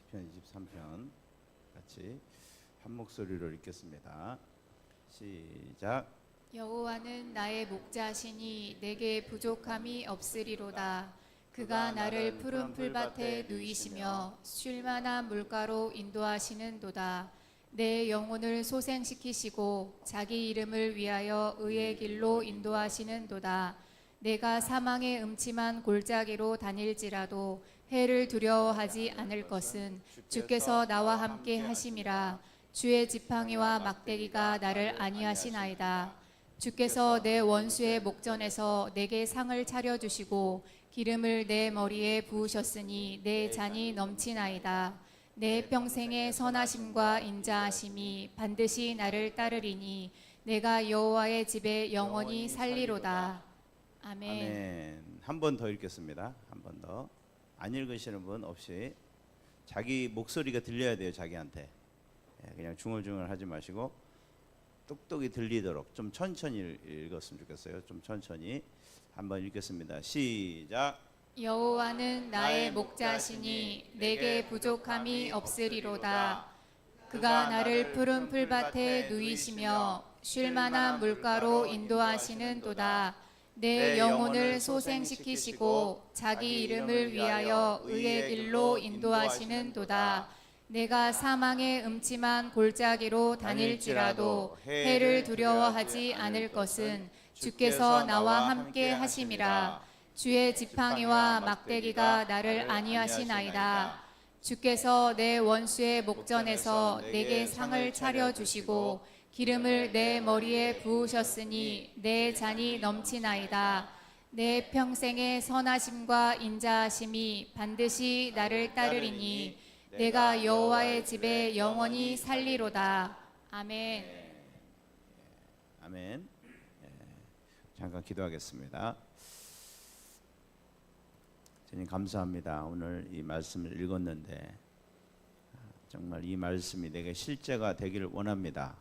시편 23편 같이 한 목소리로 읽겠습니다. 시작. 여호와는 나의 목자시니 내게 부족함이 없으리로다. 그가 나를 푸른 풀밭에 누이시며 쉴 만한 물가로 인도하시는도다. 내 영혼을 소생시키시고 자기 이름을 위하여 의의 길로 인도하시는도다. 내가 사망의 음침한 골짜기로 다닐지라도 해를 두려워하지 않을 것은 주께서 나와 함께 하심이라. 주의 지팡이와 막대기가 나를 안위하시나이다. 주께서 내 원수의 목전에서 내게 상을 차려주시고 기름을 내 머리에 부으셨으니 내 잔이 넘치나이다. 내 평생의 선하심과 인자하심이 반드시 나를 따르리니 내가 여호와의 집에 영원히 살리로다. 아멘. 아멘. 한 번 더 읽겠습니다. 한 번 더. 안 읽으시는 분 없이 자기 목소리가 들려야 돼요. 자기한테. 그냥 중얼중얼 하지 마시고 똑똑히 들리도록 좀 천천히 읽었으면 좋겠어요. 좀 천천히 한번 읽겠습니다. 시작. 여호와는 나의 목자시니 내게 부족함이 없으리로다. 그가 나를 푸른 풀밭에 누이시며 쉴 만한 물가로 인도하시는도다. 내 영혼을 소생시키시고 자기 이름을 위하여 의의 길로 인도하시는도다. 내가 사망의 음침한 골짜기로 다닐지라도 해를 두려워하지 않을 것은 주께서 나와 함께 하심이라. 주의 지팡이와 막대기가 나를 안위하시나이다. 주께서 내 원수의 목전에서 내게 상을 차려주시고 기름을 내 머리에 부으셨으니 내 잔이 넘치나이다. 내 평생의 선하심과 인자하심이 반드시 나를 따르리니 내가 여호와의 집에 영원히 살리로다. 아멘. 아멘. 잠깐 기도하겠습니다. 주님 감사합니다. 오늘 이 말씀을 읽었는데 정말 이 말씀이 내게 실제가 되기를 원합니다.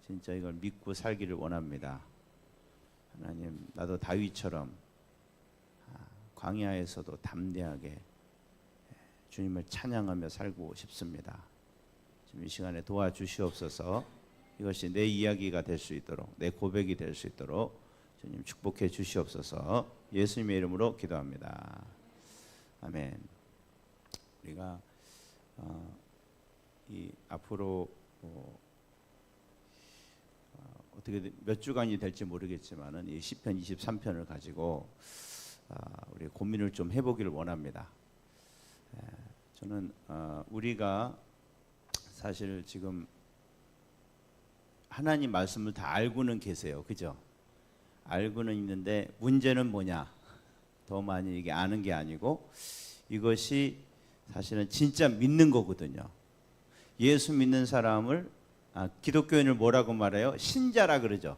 진짜 이걸 믿고 살기를 원합니다. 하나님, 나도 다윗처럼 광야에서도 담대하게 주님을 찬양하며 살고 싶습니다. 지금 이 시간에 도와주시옵소서. 이것이 내 이야기가 될 수 있도록, 내 고백이 될 수 있도록 주님 축복해 주시옵소서. 예수님의 이름으로 기도합니다. 아멘. 우리가 이 앞으로 어떻게 몇 주간이 될지 모르겠지만은 이 시편 23편을 가지고 우리 고민을 좀 해보기를 원합니다. 저는 우리가 사실 지금 하나님 말씀을 다 알고는 계세요, 그죠? 알고는 있는데 문제는 뭐냐? 더 많이 이게 아는 게 아니고 이것이 사실은 진짜 믿는 거거든요. 예수 믿는 사람을 기독교인을 뭐라고 말해요? 신자라 그러죠.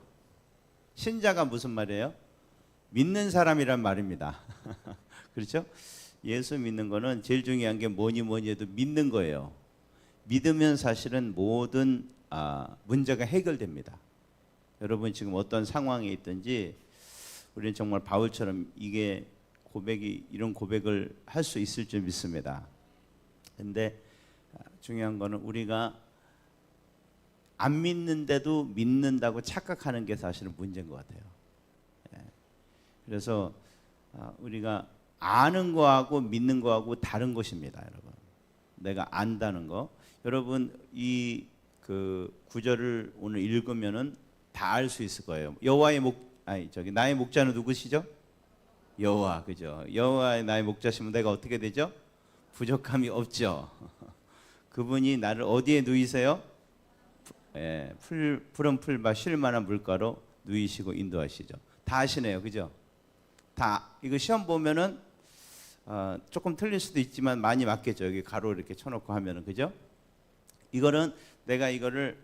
신자가 무슨 말이에요? 믿는 사람이란 말입니다. 그렇죠? 예수 믿는 거는 제일 중요한 게 뭐니 해도 믿는 거예요. 믿으면 사실은 모든 문제가 해결됩니다. 여러분 지금 어떤 상황에 있든지 우리는 정말 바울처럼 이게 이런 고백을 할 수 있을 줄 믿습니다. 근데 중요한 거는 우리가 안 믿는데도 믿는다고 착각하는 게 사실은 문제인 것 같아요. 그래서 우리가 아는 거하고 믿는 거하고 다른 것입니다, 여러분. 내가 안다는 거. 여러분 이 그 구절을 오늘 읽으면은 다 알 수 있을 거예요. 나의 목자는 누구시죠? 여호와, 그죠? 여호와의 나의 목자시면 내가 어떻게 되죠? 부족함이 없죠. 그분이 나를 어디에 누이세요? 푸른 풀밭 쉴 만한 물가로 누이시고 인도하시죠. 다 아시네요, 그죠? 다 이거 시험 보면은 조금 틀릴 수도 있지만 많이 맞겠죠. 여기 가로 이렇게 쳐놓고 하면은, 그죠? 이거는 내가 이거를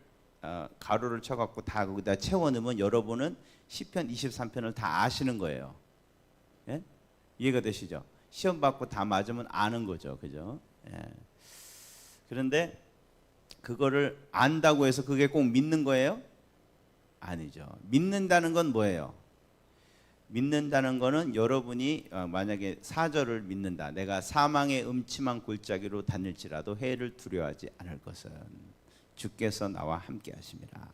가로를 쳐갖고 다 거기다 채워넣으면 여러분은 시편 23편을 다 아시는 거예요. 예? 이해가 되시죠? 시험 받고 다 맞으면 아는 거죠, 그죠? 예. 그런데 그거를 안다고 해서 그게 꼭 믿는 거예요? 아니죠. 믿는다는 건 뭐예요? 믿는다는 거는 여러분이 만약에 4절을 믿는다. 내가 사망의 음침한 골짜기로 다닐지라도 해를 두려워하지 않을 것은 주께서 나와 함께 하심이라.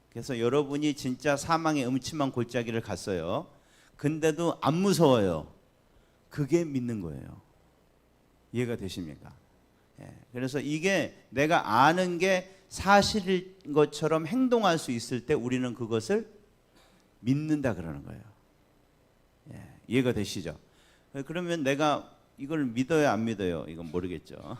그래서 여러분이 진짜 사망의 음침한 골짜기를 갔어요. 근데도 안 무서워요. 그게 믿는 거예요. 이해가 되십니까? 그래서 이게 내가 아는 게 사실인 것처럼 행동할 수 있을 때 우리는 그것을 믿는다 그러는 거예요. 이해가 되시죠? 그러면 내가 이걸 믿어요, 안 믿어요? 이건 모르겠죠.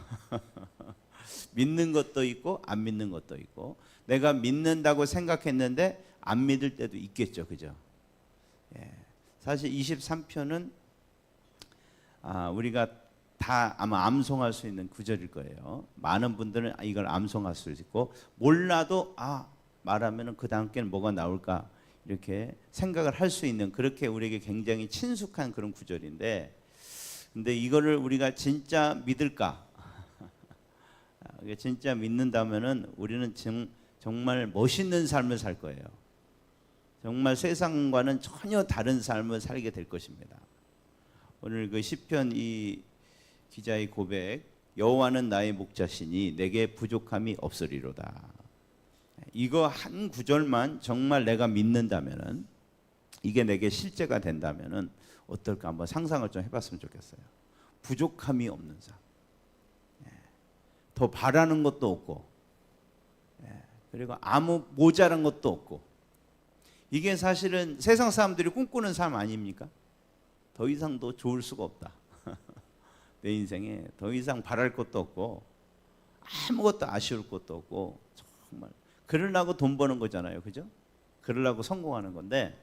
믿는 것도 있고 안 믿는 것도 있고, 내가 믿는다고 생각했는데 안 믿을 때도 있겠죠, 그죠? 사실 23편은 우리가 다 아마 암송할 수 있는 구절일 거예요. 많은 분들은 이걸 암송할 수 있고, 몰라도 말하면은 그 다음 게는 뭐가 나올까 이렇게 생각을 할 수 있는, 그렇게 우리에게 굉장히 친숙한 그런 구절인데, 근데 이거를 우리가 진짜 믿을까? 진짜 믿는다면은 우리는 정말 멋있는 삶을 살 거예요. 정말 세상과는 전혀 다른 삶을 살게 될 것입니다. 오늘 그 시편 이 기자의 고백, 여호와는 나의 목자시니 내게 부족함이 없으리로다. 이거 한 구절만 정말 내가 믿는다면은, 이게 내게 실제가 된다면은 어떨까 한번 상상을 좀 해봤으면 좋겠어요. 부족함이 없는 삶, 더 바라는 것도 없고, 그리고 아무 모자란 것도 없고, 이게 사실은 세상 사람들이 꿈꾸는 삶 아닙니까? 더 이상 더 좋을 수가 없다. 내 인생에 더 이상 바랄 것도 없고 아무것도 아쉬울 것도 없고, 정말 그러려고 돈 버는 거잖아요, 그죠? 그러려고 성공하는 건데,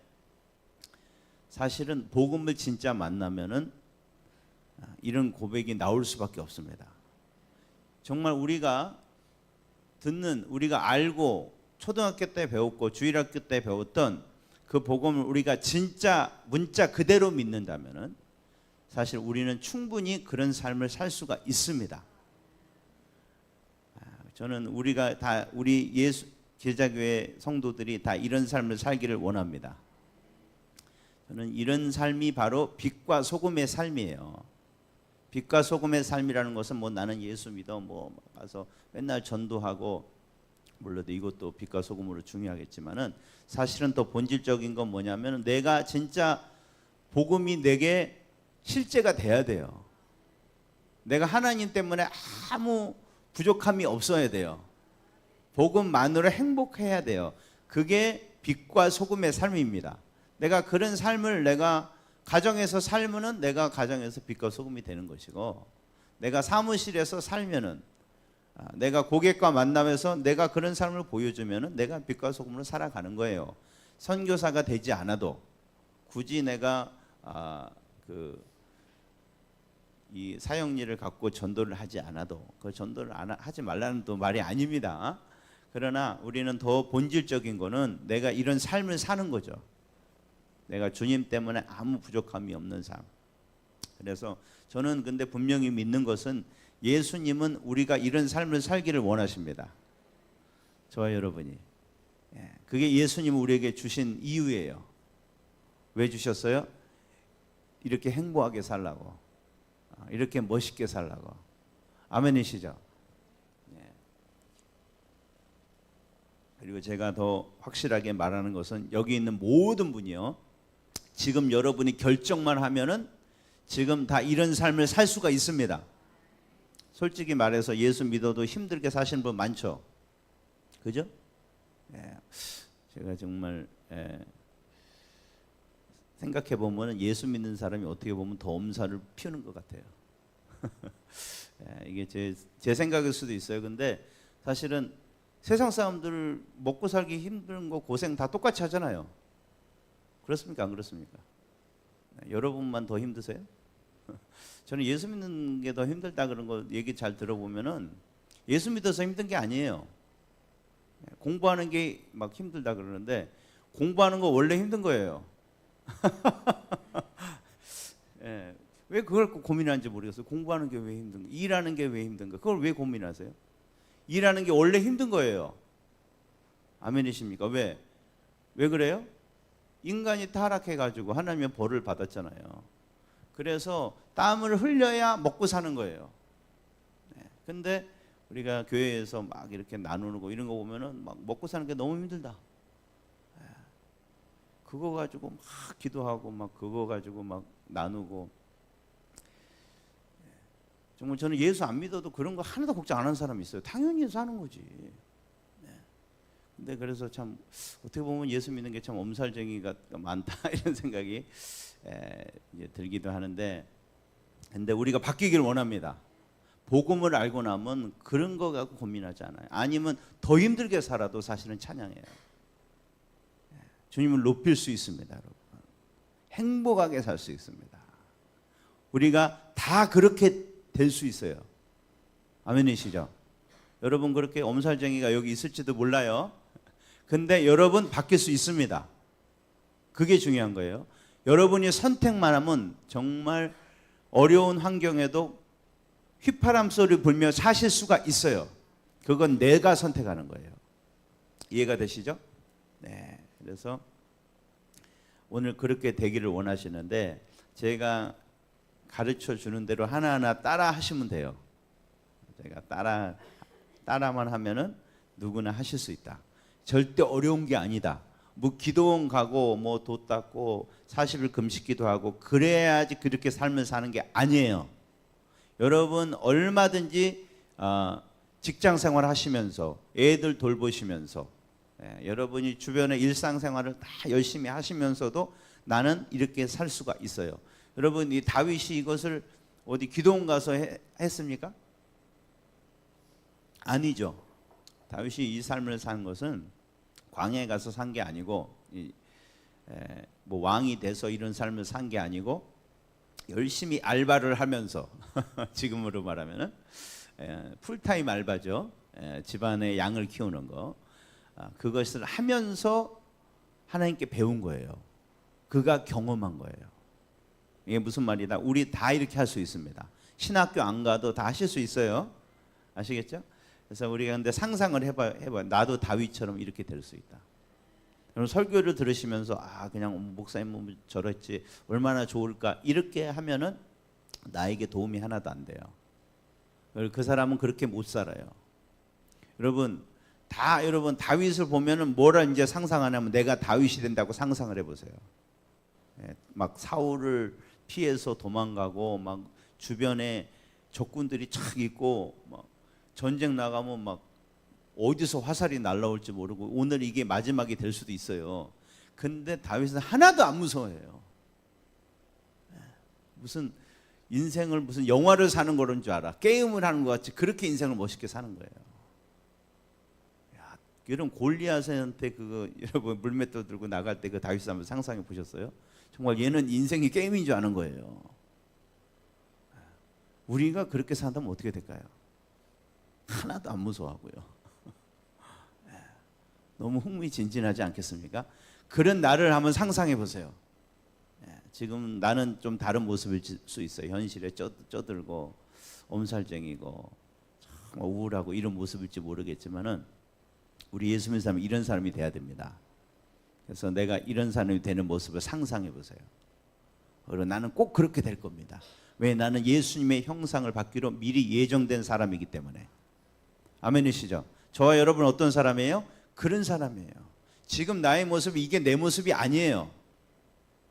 사실은 복음을 진짜 만나면은 이런 고백이 나올 수밖에 없습니다. 정말 우리가 듣는, 우리가 알고 초등학교 때 배웠고 주일학교 때 배웠던 그 복음을 우리가 진짜 문자 그대로 믿는다면은 사실 우리는 충분히 그런 삶을 살 수가 있습니다. 저는 우리가 다, 우리 예수 제자교회 성도들이 다 이런 삶을 살기를 원합니다. 저는 이런 삶이 바로 빛과 소금의 삶이에요. 빛과 소금의 삶이라는 것은 뭐 나는 예수 믿어 뭐 가서 맨날 전도하고, 물론 이것도 빛과 소금으로 중요하겠지만은 사실은 더 본질적인 건 뭐냐면 내가 진짜 복음이 내게 실제가 돼야 돼요. 내가 하나님 때문에 아무 부족함이 없어야 돼요. 복음만으로 행복해야 돼요. 그게 빛과 소금의 삶입니다. 내가 그런 삶을 내가 가정에서 살면은 내가 가정에서 빛과 소금이 되는 것이고, 내가 사무실에서 살면은, 내가 고객과 만나면서 내가 그런 삶을 보여주면은 내가 빛과 소금으로 살아가는 거예요. 선교사가 되지 않아도, 굳이 내가 이 사역일을 갖고 전도를 하지 않아도, 그 전도를 하지 말라는 또 말이 아닙니다. 그러나 우리는 더 본질적인 거는 내가 이런 삶을 사는 거죠. 내가 주님 때문에 아무 부족함이 없는 삶. 그래서 저는 근데 분명히 믿는 것은 예수님은 우리가 이런 삶을 살기를 원하십니다. 저와 여러분이. 그게 예수님이 우리에게 주신 이유예요. 왜 주셨어요? 이렇게 행복하게 살라고, 이렇게 멋있게 살라고. 아멘이시죠? 그리고 제가 더 확실하게 말하는 것은 여기 있는 모든 분이요, 지금 여러분이 결정만 하면은 지금 다 이런 삶을 살 수가 있습니다. 솔직히 말해서 예수 믿어도 힘들게 사시는 분 많죠, 그죠? 제가 정말 생각해 보면 예수 믿는 사람이 어떻게 보면 더 엄살을 피우는 것 같아요. 이게 제 생각일 수도 있어요. 근데 사실은 세상 사람들 먹고 살기 힘든 거 고생 다 똑같이 하잖아요. 그렇습니까? 안 그렇습니까? 여러분만 더 힘드세요? 저는 예수 믿는 게 더 힘들다 그런 거 얘기 잘 들어보면은 예수 믿어서 힘든 게 아니에요. 공부하는 게 막 힘들다 그러는데 공부하는 거 원래 힘든 거예요. 왜 그걸 고민하는지 모르겠어요. 공부하는 게 왜 힘든가? 일하는 게 왜 힘든가? 그걸 왜 고민하세요? 일하는 게 원래 힘든 거예요. 아멘이십니까? 왜 그래요? 인간이 타락해가지고 하나님의 벌을 받았잖아요. 그래서 땀을 흘려야 먹고 사는 거예요. 근데 우리가 교회에서 막 이렇게 나누는 거 이런 거 보면은 막 먹고 사는 게 너무 힘들다. 그거 가지고 막 기도하고 막 그거 가지고 막 나누고. 정말 저는 예수 안 믿어도 그런 거 하나도 걱정 안 하는 사람이 있어요. 당연히 사는 거지. 근데 그래서 참 어떻게 보면 예수 믿는 게 참 엄살쟁이가 많다 이런 생각이 이제 들기도 하는데, 근데 우리가 바뀌기를 원합니다. 복음을 알고 나면 그런 거 갖고 고민하지 않아요. 아니면 더 힘들게 살아도 사실은 찬양해요. 주님을 높일 수 있습니다, 여러분. 행복하게 살 수 있습니다. 우리가 다 그렇게 될 수 있어요. 아멘이시죠? 여러분 그렇게 엄살쟁이가 여기 있을지도 몰라요. 근데 여러분 바뀔 수 있습니다. 그게 중요한 거예요. 여러분이 선택만 하면 정말 어려운 환경에도 휘파람 소리 불며 사실 수가 있어요. 그건 내가 선택하는 거예요. 이해가 되시죠? 네. 그래서 오늘 그렇게 되기를 원하시는데 제가 가르쳐 주는 대로 하나하나 따라 하시면 돼요. 제가 따라만 하면은 누구나 하실 수 있다. 절대 어려운 게 아니다. 뭐 기도원 가고 뭐 도 닦고 40일 금식 기도하고 그래야지 그렇게 삶을 사는 게 아니에요. 여러분 얼마든지 직장 생활 하시면서 애들 돌보시면서 여러분이 주변의 일상생활을 다 열심히 하시면서도 나는 이렇게 살 수가 있어요. 여러분 이 다윗이 이것을 어디 기도원 가서 했습니까? 아니죠. 다윗이 이 삶을 산 것은 광야에 가서 산 게 아니고 뭐 왕이 돼서 이런 삶을 산 게 아니고 열심히 알바를 하면서 지금으로 말하면은 풀타임 알바죠. 집안의 양을 키우는 거. 그것을 하면서 하나님께 배운 거예요. 그가 경험한 거예요. 이게 무슨 말이다? 우리 다 이렇게 할 수 있습니다. 신학교 안 가도 다 하실 수 있어요. 아시겠죠? 그래서 우리가 근데 상상을 해봐요. 나도 다윗처럼 이렇게 될 수 있다. 여러분 설교를 들으시면서 그냥 목사님 저랬지 얼마나 좋을까 이렇게 하면은 나에게 도움이 하나도 안 돼요. 그 사람은 그렇게 못 살아요. 여러분 다윗을 보면은 뭐라 이제 상상하냐면 내가 다윗이 된다고 상상을 해보세요. 막 사울을 피해서 도망가고 막 주변에 적군들이 착 있고 막 전쟁 나가면 막 어디서 화살이 날라올지 모르고 오늘 이게 마지막이 될 수도 있어요. 근데 다윗은 하나도 안 무서워해요. 무슨 인생을 무슨 영화를 사는 거는 줄 알아. 게임을 하는 것 같이 그렇게 인생을 멋있게 사는 거예요. 여러분 골리앗한테 그거 여러분 물맷돌 들고 나갈 때 그 다윗 한번 상상해 보셨어요? 정말 얘는 인생이 게임인 줄 아는 거예요. 우리가 그렇게 산다면 어떻게 될까요? 하나도 안 무서워하고요. 너무 흥미진진하지 않겠습니까? 그런 나를 한번 상상해 보세요. 지금 나는 좀 다른 모습일 수 있어요. 현실에 쩌들고 엄살쟁이고 참 우울하고 이런 모습일지 모르겠지만은 우리 예수 믿는 사람은 이런 사람이 돼야 됩니다. 그래서 내가 이런 사람이 되는 모습을 상상해 보세요. 그리고 나는 꼭 그렇게 될 겁니다. 왜? 나는 예수님의 형상을 받기로 미리 예정된 사람이기 때문에. 아멘이시죠? 저와 여러분 어떤 사람이에요? 그런 사람이에요. 지금 나의 모습이 이게 내 모습이 아니에요.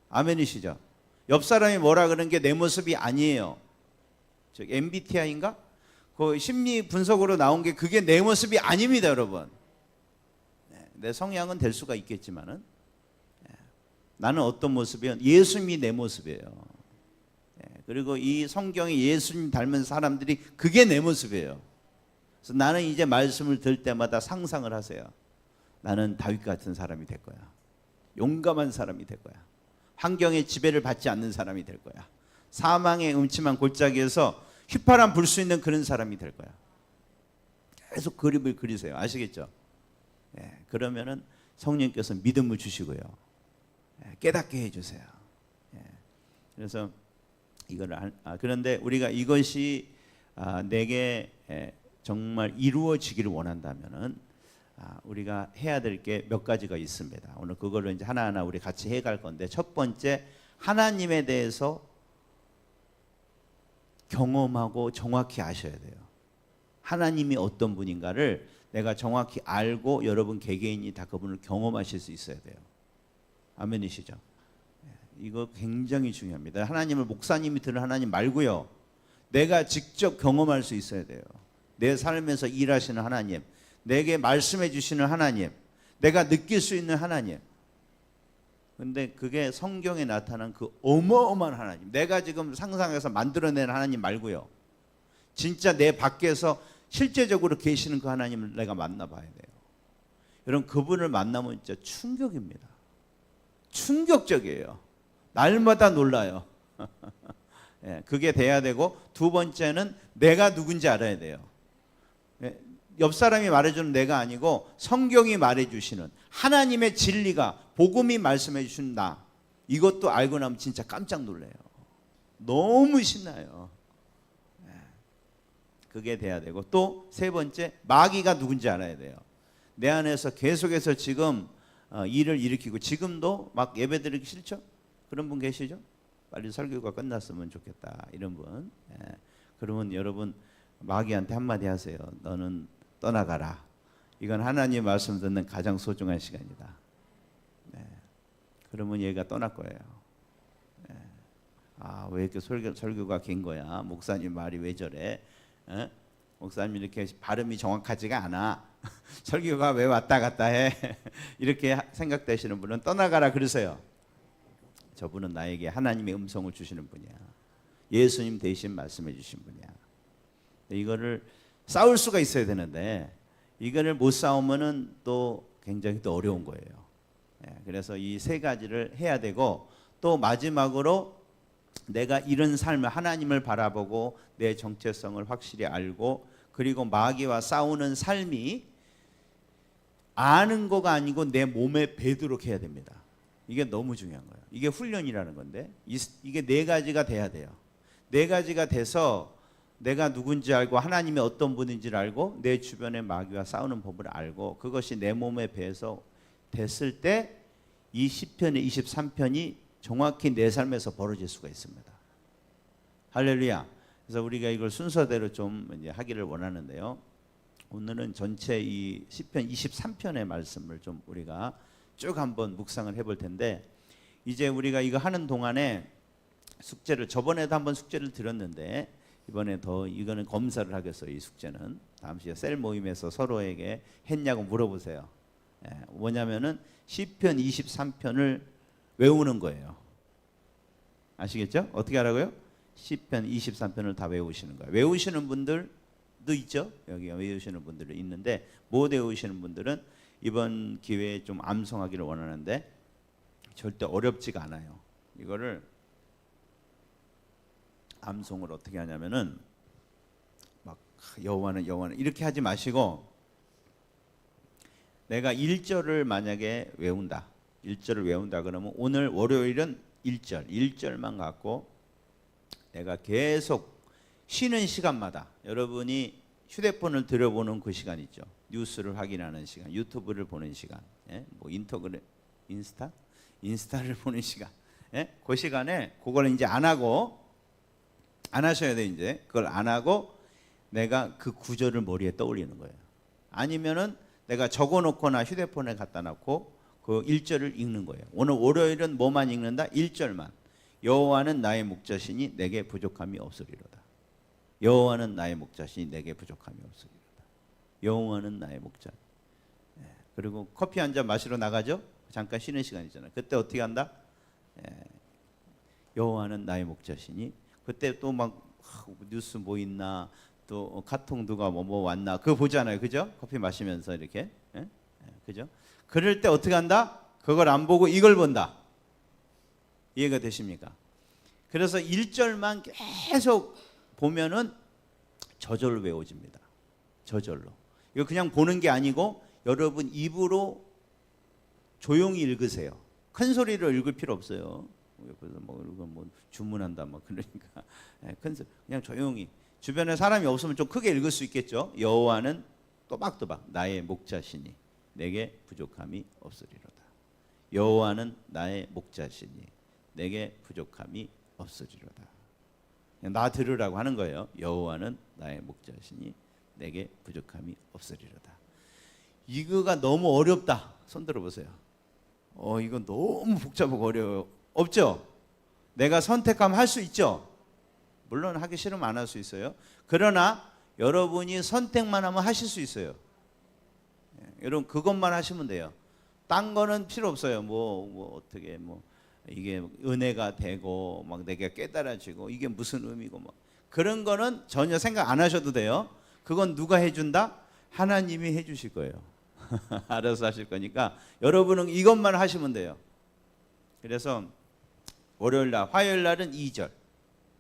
아멘이시죠? 옆 사람이 뭐라 그러는 게 내 모습이 아니에요. 저 MBTI인가? 그 심리 분석으로 나온 게 그게 내 모습이 아닙니다, 여러분. 내 성향은 될 수가 있겠지만은 나는 어떤 모습이에요? 예수님이 내 모습이에요. 그리고 이 성경에 예수님 닮은 사람들이 그게 내 모습이에요. 그래서 나는 이제 말씀을 들을 때마다 상상을 하세요. 나는 다윗 같은 사람이 될 거야. 용감한 사람이 될 거야. 환경의 지배를 받지 않는 사람이 될 거야. 사망의 음침한 골짜기에서 휘파람 불 수 있는 그런 사람이 될 거야. 계속 그림을 그리세요. 아시겠죠? 그러면은 성령께서 믿음을 주시고요. 깨닫게 해주세요. 그래서 이거를 그런데 우리가 이것이 내게 정말 이루어지기를 원한다면은 우리가 해야 될 게 몇 가지가 있습니다. 오늘 그거를 이제 하나하나 우리 같이 해갈 건데, 첫 번째, 하나님에 대해서 경험하고 정확히 아셔야 돼요. 하나님이 어떤 분인가를 내가 정확히 알고 여러분 개개인이 다 그분을 경험하실 수 있어야 돼요. 아멘이시죠? 이거 굉장히 중요합니다. 하나님을 목사님이 들은 하나님 말고요, 내가 직접 경험할 수 있어야 돼요. 내 삶에서 일하시는 하나님, 내게 말씀해 주시는 하나님, 내가 느낄 수 있는 하나님. 근데 그게 성경에 나타난 그 어마어마한 하나님, 내가 지금 상상해서 만들어낸 하나님 말고요, 진짜 내 밖에서 실제적으로 계시는 그 하나님을 내가 만나봐야 돼요. 여러분, 그분을 만나면 진짜 충격입니다. 충격적이에요. 날마다 놀라요. 그게 돼야 되고, 두 번째는 내가 누군지 알아야 돼요. 옆 사람이 말해주는 내가 아니고 성경이 말해주시는 하나님의 진리가, 복음이 말씀해 주신 나, 이것도 알고 나면 진짜 깜짝 놀래요. 너무 신나요. 그게 돼야 되고, 또 세 번째, 마귀가 누군지 알아야 돼요. 내 안에서 계속해서 지금 일을 일으키고, 지금도 막 예배드리기 싫죠? 그런 분 계시죠? 빨리 설교가 끝났으면 좋겠다, 이런 분. 그러면 여러분, 마귀한테 한마디 하세요. 너는 떠나가라. 이건 하나님 말씀 듣는 가장 소중한 시간이다. 그러면 얘가 떠날 거예요. 왜 이렇게 설교가 긴 거야? 목사님 말이 왜 저래? 목사님 이렇게 발음이 정확하지가 않아. 설교가 왜 왔다 갔다 해? 이렇게 생각되시는 분은 떠나가라 그러세요. 저분은 나에게 하나님의 음성을 주시는 분이야. 예수님 대신 말씀해 주신 분이야. 이거를 싸울 수가 있어야 되는데, 이거를 못 싸우면은 또 굉장히 또 어려운 거예요. 그래서 이 세 가지를 해야 되고, 또 마지막으로 내가 이런 삶을, 하나님을 바라보고 내 정체성을 확실히 알고, 그리고 마귀와 싸우는 삶이 아는 거가 아니고 내 몸에 배도록 해야 됩니다. 이게 너무 중요한 거예요. 이게 훈련이라는 건데, 이게 네 가지가 돼야 돼요. 네 가지가 돼서 내가 누군지 알고 하나님이 어떤 분인지를 알고 내 주변의 마귀와 싸우는 법을 알고, 그것이 내 몸에 배서 됐을 때 이 시편의 23편이 정확히 내 삶에서 벌어질 수가 있습니다. 할렐루야. 그래서 우리가 이걸 순서대로 좀 이제 하기를 원하는데요. 오늘은 전체 이 시편 23편의 말씀을 좀 우리가 쭉 한번 묵상을 해볼 텐데, 이제 우리가 이거 하는 동안에 숙제를, 저번에도 한번 숙제를 드렸는데 이번에 더 이거는 검사를 하겠어요. 이 숙제는 다음 시간에 셀 모임에서 서로에게 했냐고 물어보세요. 뭐냐면은 시편 23편을 외우는 거예요. 아시겠죠? 어떻게 하라고요? 시편 23편을 다 외우시는 거예요. 외우시는 분들도 있죠. 여기 외우시는 분들이 있는데, 못 외우시는 분들은 이번 기회에 좀 암송하기를 원하는데 절대 어렵지가 않아요. 이거를 암송을 어떻게 하냐면은 막 여호와는 이렇게 하지 마시고, 내가 1절을 만약에 외운다. 1절을 외운다 그러면 오늘 월요일은 1절만 갖고 내가 계속 쉬는 시간마다, 여러분이 휴대폰을 들여보는 그 시간 있죠. 뉴스를 확인하는 시간, 유튜브를 보는 시간, 뭐 인스타를 보는 시간, 그 시간에 그걸 이제 안 하셔야 돼. 이제 그걸 안 하고 내가 그 구절을 머리에 떠올리는 거예요. 아니면은 내가 적어놓거나 휴대폰에 갖다 놓고 그 1절을 읽는 거예요. 오늘 월요일은 뭐만 읽는다? 1절만. 여호와는 나의 목자시니 내게 부족함이 없으리로다. 여호와는 나의 목자시니 내게 부족함이 없으리로다. 여호와는 나의 목자. 그리고 커피 한 잔 마시러 나가죠? 잠깐 쉬는 시간 있잖아요. 그때 어떻게 한다? 여호와는 나의 목자시니. 그때 또 막 뉴스 뭐 있나, 또 카톡 누가 뭐 왔나, 그거 보잖아요. 그죠? 커피 마시면서 이렇게. 그죠? 그럴 때 어떻게 한다? 그걸 안 보고 이걸 본다. 이해가 되십니까? 그래서 1절만 계속 보면은 저절로 외워집니다. 저절로. 이거 그냥 보는 게 아니고 여러분 입으로 조용히 읽으세요. 큰 소리로 읽을 필요 없어요. 옆에서 뭐 주문한다 뭐 그러니까 큰 소리, 그냥 조용히. 주변에 사람이 없으면 좀 크게 읽을 수 있겠죠. 여호와는 또박또박 나의 목자시니. 내게 부족함이 없으리로다. 여호와는 나의 목자시니 내게 부족함이 없으리로다. 나 들으라고 하는 거예요. 여호와는 나의 목자시니 내게 부족함이 없으리로다. 이거가 너무 어렵다. 손 들어보세요. 이건 너무 복잡하고 어려워요. 없죠? 내가 선택하면 할 수 있죠? 물론 하기 싫으면 안 할 수 있어요. 그러나 여러분이 선택만 하면 하실 수 있어요. 여러분 그것만 하시면 돼요. 딴 거는 필요 없어요. 어떻게 이게 은혜가 되고 막 내가 깨달아지고 이게 무슨 의미고 그런 거는 전혀 생각 안 하셔도 돼요. 그건 누가 해준다? 하나님이 해주실 거예요. 알아서 하실 거니까 여러분은 이것만 하시면 돼요. 그래서 월요일날, 화요일날은 2절,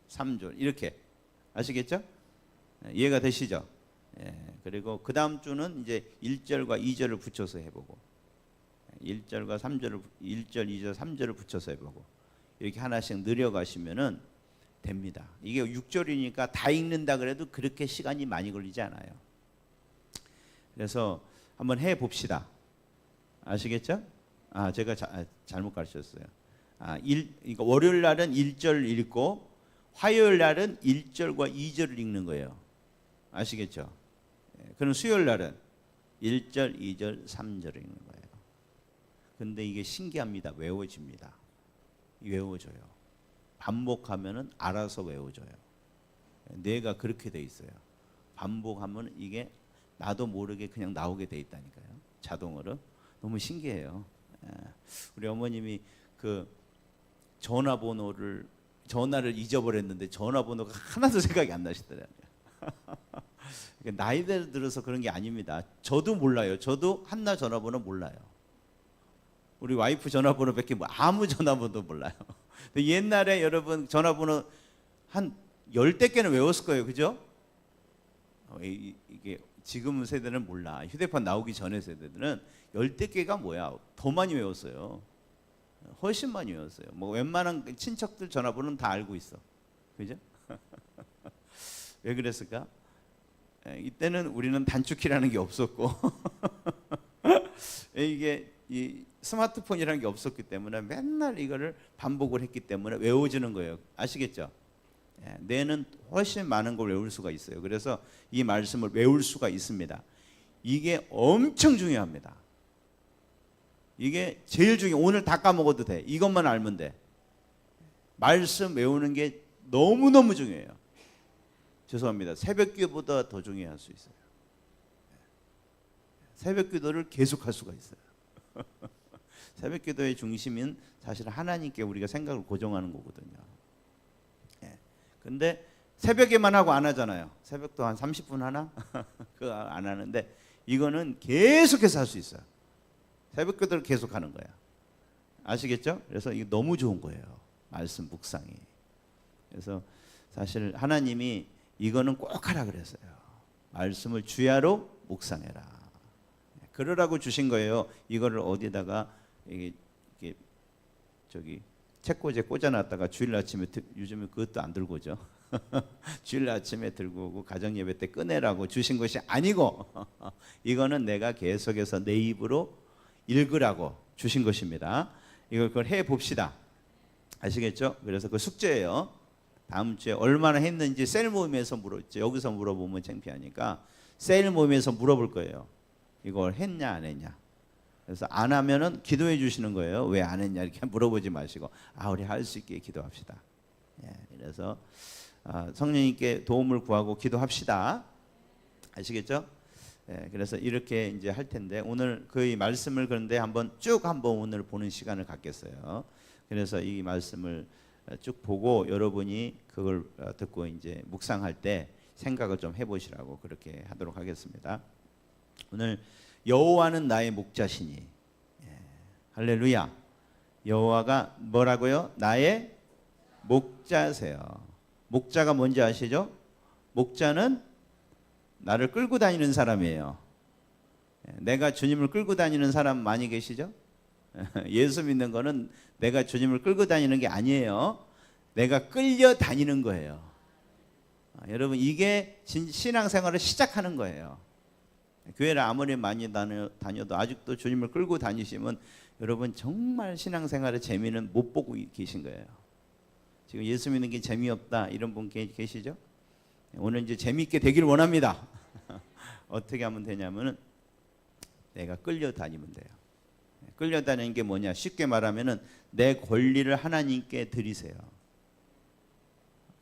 3절 이렇게 아시겠죠? 이해가 되시죠? 그리고 그 다음 주는 이제 1절과 2절을 붙여서 해보고 1절과 3절을 1절, 2절, 3절을 붙여서 해보고 이렇게 하나씩 늘려가시면은 됩니다. 이게 6절이니까 다 읽는다 그래도 그렇게 시간이 많이 걸리지 않아요. 그래서 한번 해 봅시다. 아시겠죠? 제가 잘못 가르쳤어요. 그러니까 월요일 날은 1절 읽고 화요일 날은 1절과 2절을 읽는 거예요. 아시겠죠? 그럼 수요일 날은 1절, 2절, 3절을 읽는 거예요. 근데 이게 신기합니다. 외워집니다. 외워져요. 반복하면은 알아서 외워져요. 뇌가 그렇게 돼 있어요. 반복하면 이게 나도 모르게 그냥 나오게 돼 있다니까요. 자동으로. 너무 신기해요. 우리 어머님이 그 전화를 잊어버렸는데 전화번호가 하나도 생각이 안 나시더라고요. 나이대로 들어서 그런 게 아닙니다. 저도 몰라요. 저도 한나 전화번호 몰라요. 우리 와이프 전화번호밖에 아무 전화번호도 몰라요. 옛날에 여러분 전화번호 한 10대 개는 외웠을 거예요. 그죠? 이게 지금 세대는 몰라. 휴대폰 나오기 전에 세대들은 10대 개가 뭐야? 더 많이 외웠어요. 훨씬 많이 외웠어요. 웬만한 친척들 전화번호는 다 알고 있어. 그죠? 왜 그랬을까? 이때는 우리는 단축키라는 게 없었고 이게 이 스마트폰이라는 게 없었기 때문에 맨날 이거를 반복을 했기 때문에 외워지는 거예요. 아시겠죠? 뇌는 훨씬 많은 걸 외울 수가 있어요. 그래서 이 말씀을 외울 수가 있습니다. 이게 엄청 중요합니다. 이게 제일 중요해. 오늘 다 까먹어도 돼. 이것만 알면 돼. 말씀 외우는 게 너무너무 중요해요. 죄송합니다. 새벽기도보다 더 중요할 수 있어요. 새벽기도를 계속할 수가 있어요. 새벽기도의 중심은 사실 하나님께 우리가 생각을 고정하는 거거든요. 근데 새벽에만 하고 안 하잖아요. 새벽도 한 30분 하나? 그거 안 하는데 이거는 계속해서 할 수 있어요. 새벽기도를 계속하는 거야. 아시겠죠? 그래서 이게 너무 좋은 거예요. 말씀 묵상이. 그래서 사실 하나님이 이거는 꼭 하라 그랬어요. 말씀을 주야로 묵상해라. 그러라고 주신 거예요. 이거를 어디다가 이게 책꽂이에 꽂아놨다가 주일 아침에 요즘에 그것도 안 들고 오죠. 주일 아침에 들고 오고 가정 예배 때 꺼내라고 주신 것이 아니고 이거는 내가 계속해서 내 입으로 읽으라고 주신 것입니다. 그걸 해 봅시다. 아시겠죠? 그래서 그 숙제예요. 다음 주에 얼마나 했는지 셀 모임에서 물었죠. 여기서 물어보면 창피하니까 셀 모임에서 물어볼 거예요. 이걸 했냐 안 했냐. 그래서 안 하면은 기도해 주시는 거예요. 왜 안 했냐 이렇게 물어보지 마시고 우리 할 수 있게 기도합시다. 그래서 성령님께 도움을 구하고 기도합시다. 아시겠죠? 그래서 이렇게 이제 할 텐데 오늘 그 말씀을 그런데 한번 오늘 보는 시간을 갖겠어요. 그래서 이 말씀을 쭉 보고 여러분이 그걸 듣고 이제 묵상할 때 생각을 좀 해보시라고 그렇게 하도록 하겠습니다. 오늘 여호와는 나의 목자시니, 할렐루야. 여호와가 뭐라고요? 나의 목자세요. 목자가 뭔지 아시죠? 목자는 나를 끌고 다니는 사람이에요. 내가 주님을 끌고 다니는 사람 많이 계시죠? 예수 믿는 거는 내가 주님을 끌고 다니는 게 아니에요. 내가 끌려 다니는 거예요. 여러분 이게 신앙생활을 시작하는 거예요. 교회를 아무리 많이 다녀도 아직도 주님을 끌고 다니시면 여러분 정말 신앙생활의 재미는 못 보고 계신 거예요. 지금 예수 믿는 게 재미없다 이런 분 계시죠? 오늘 이제 재미있게 되길 원합니다. 어떻게 하면 되냐면은 내가 끌려다니면 돼요. 끌려다니는 게 뭐냐? 쉽게 말하면은 내 권리를 하나님께 드리세요.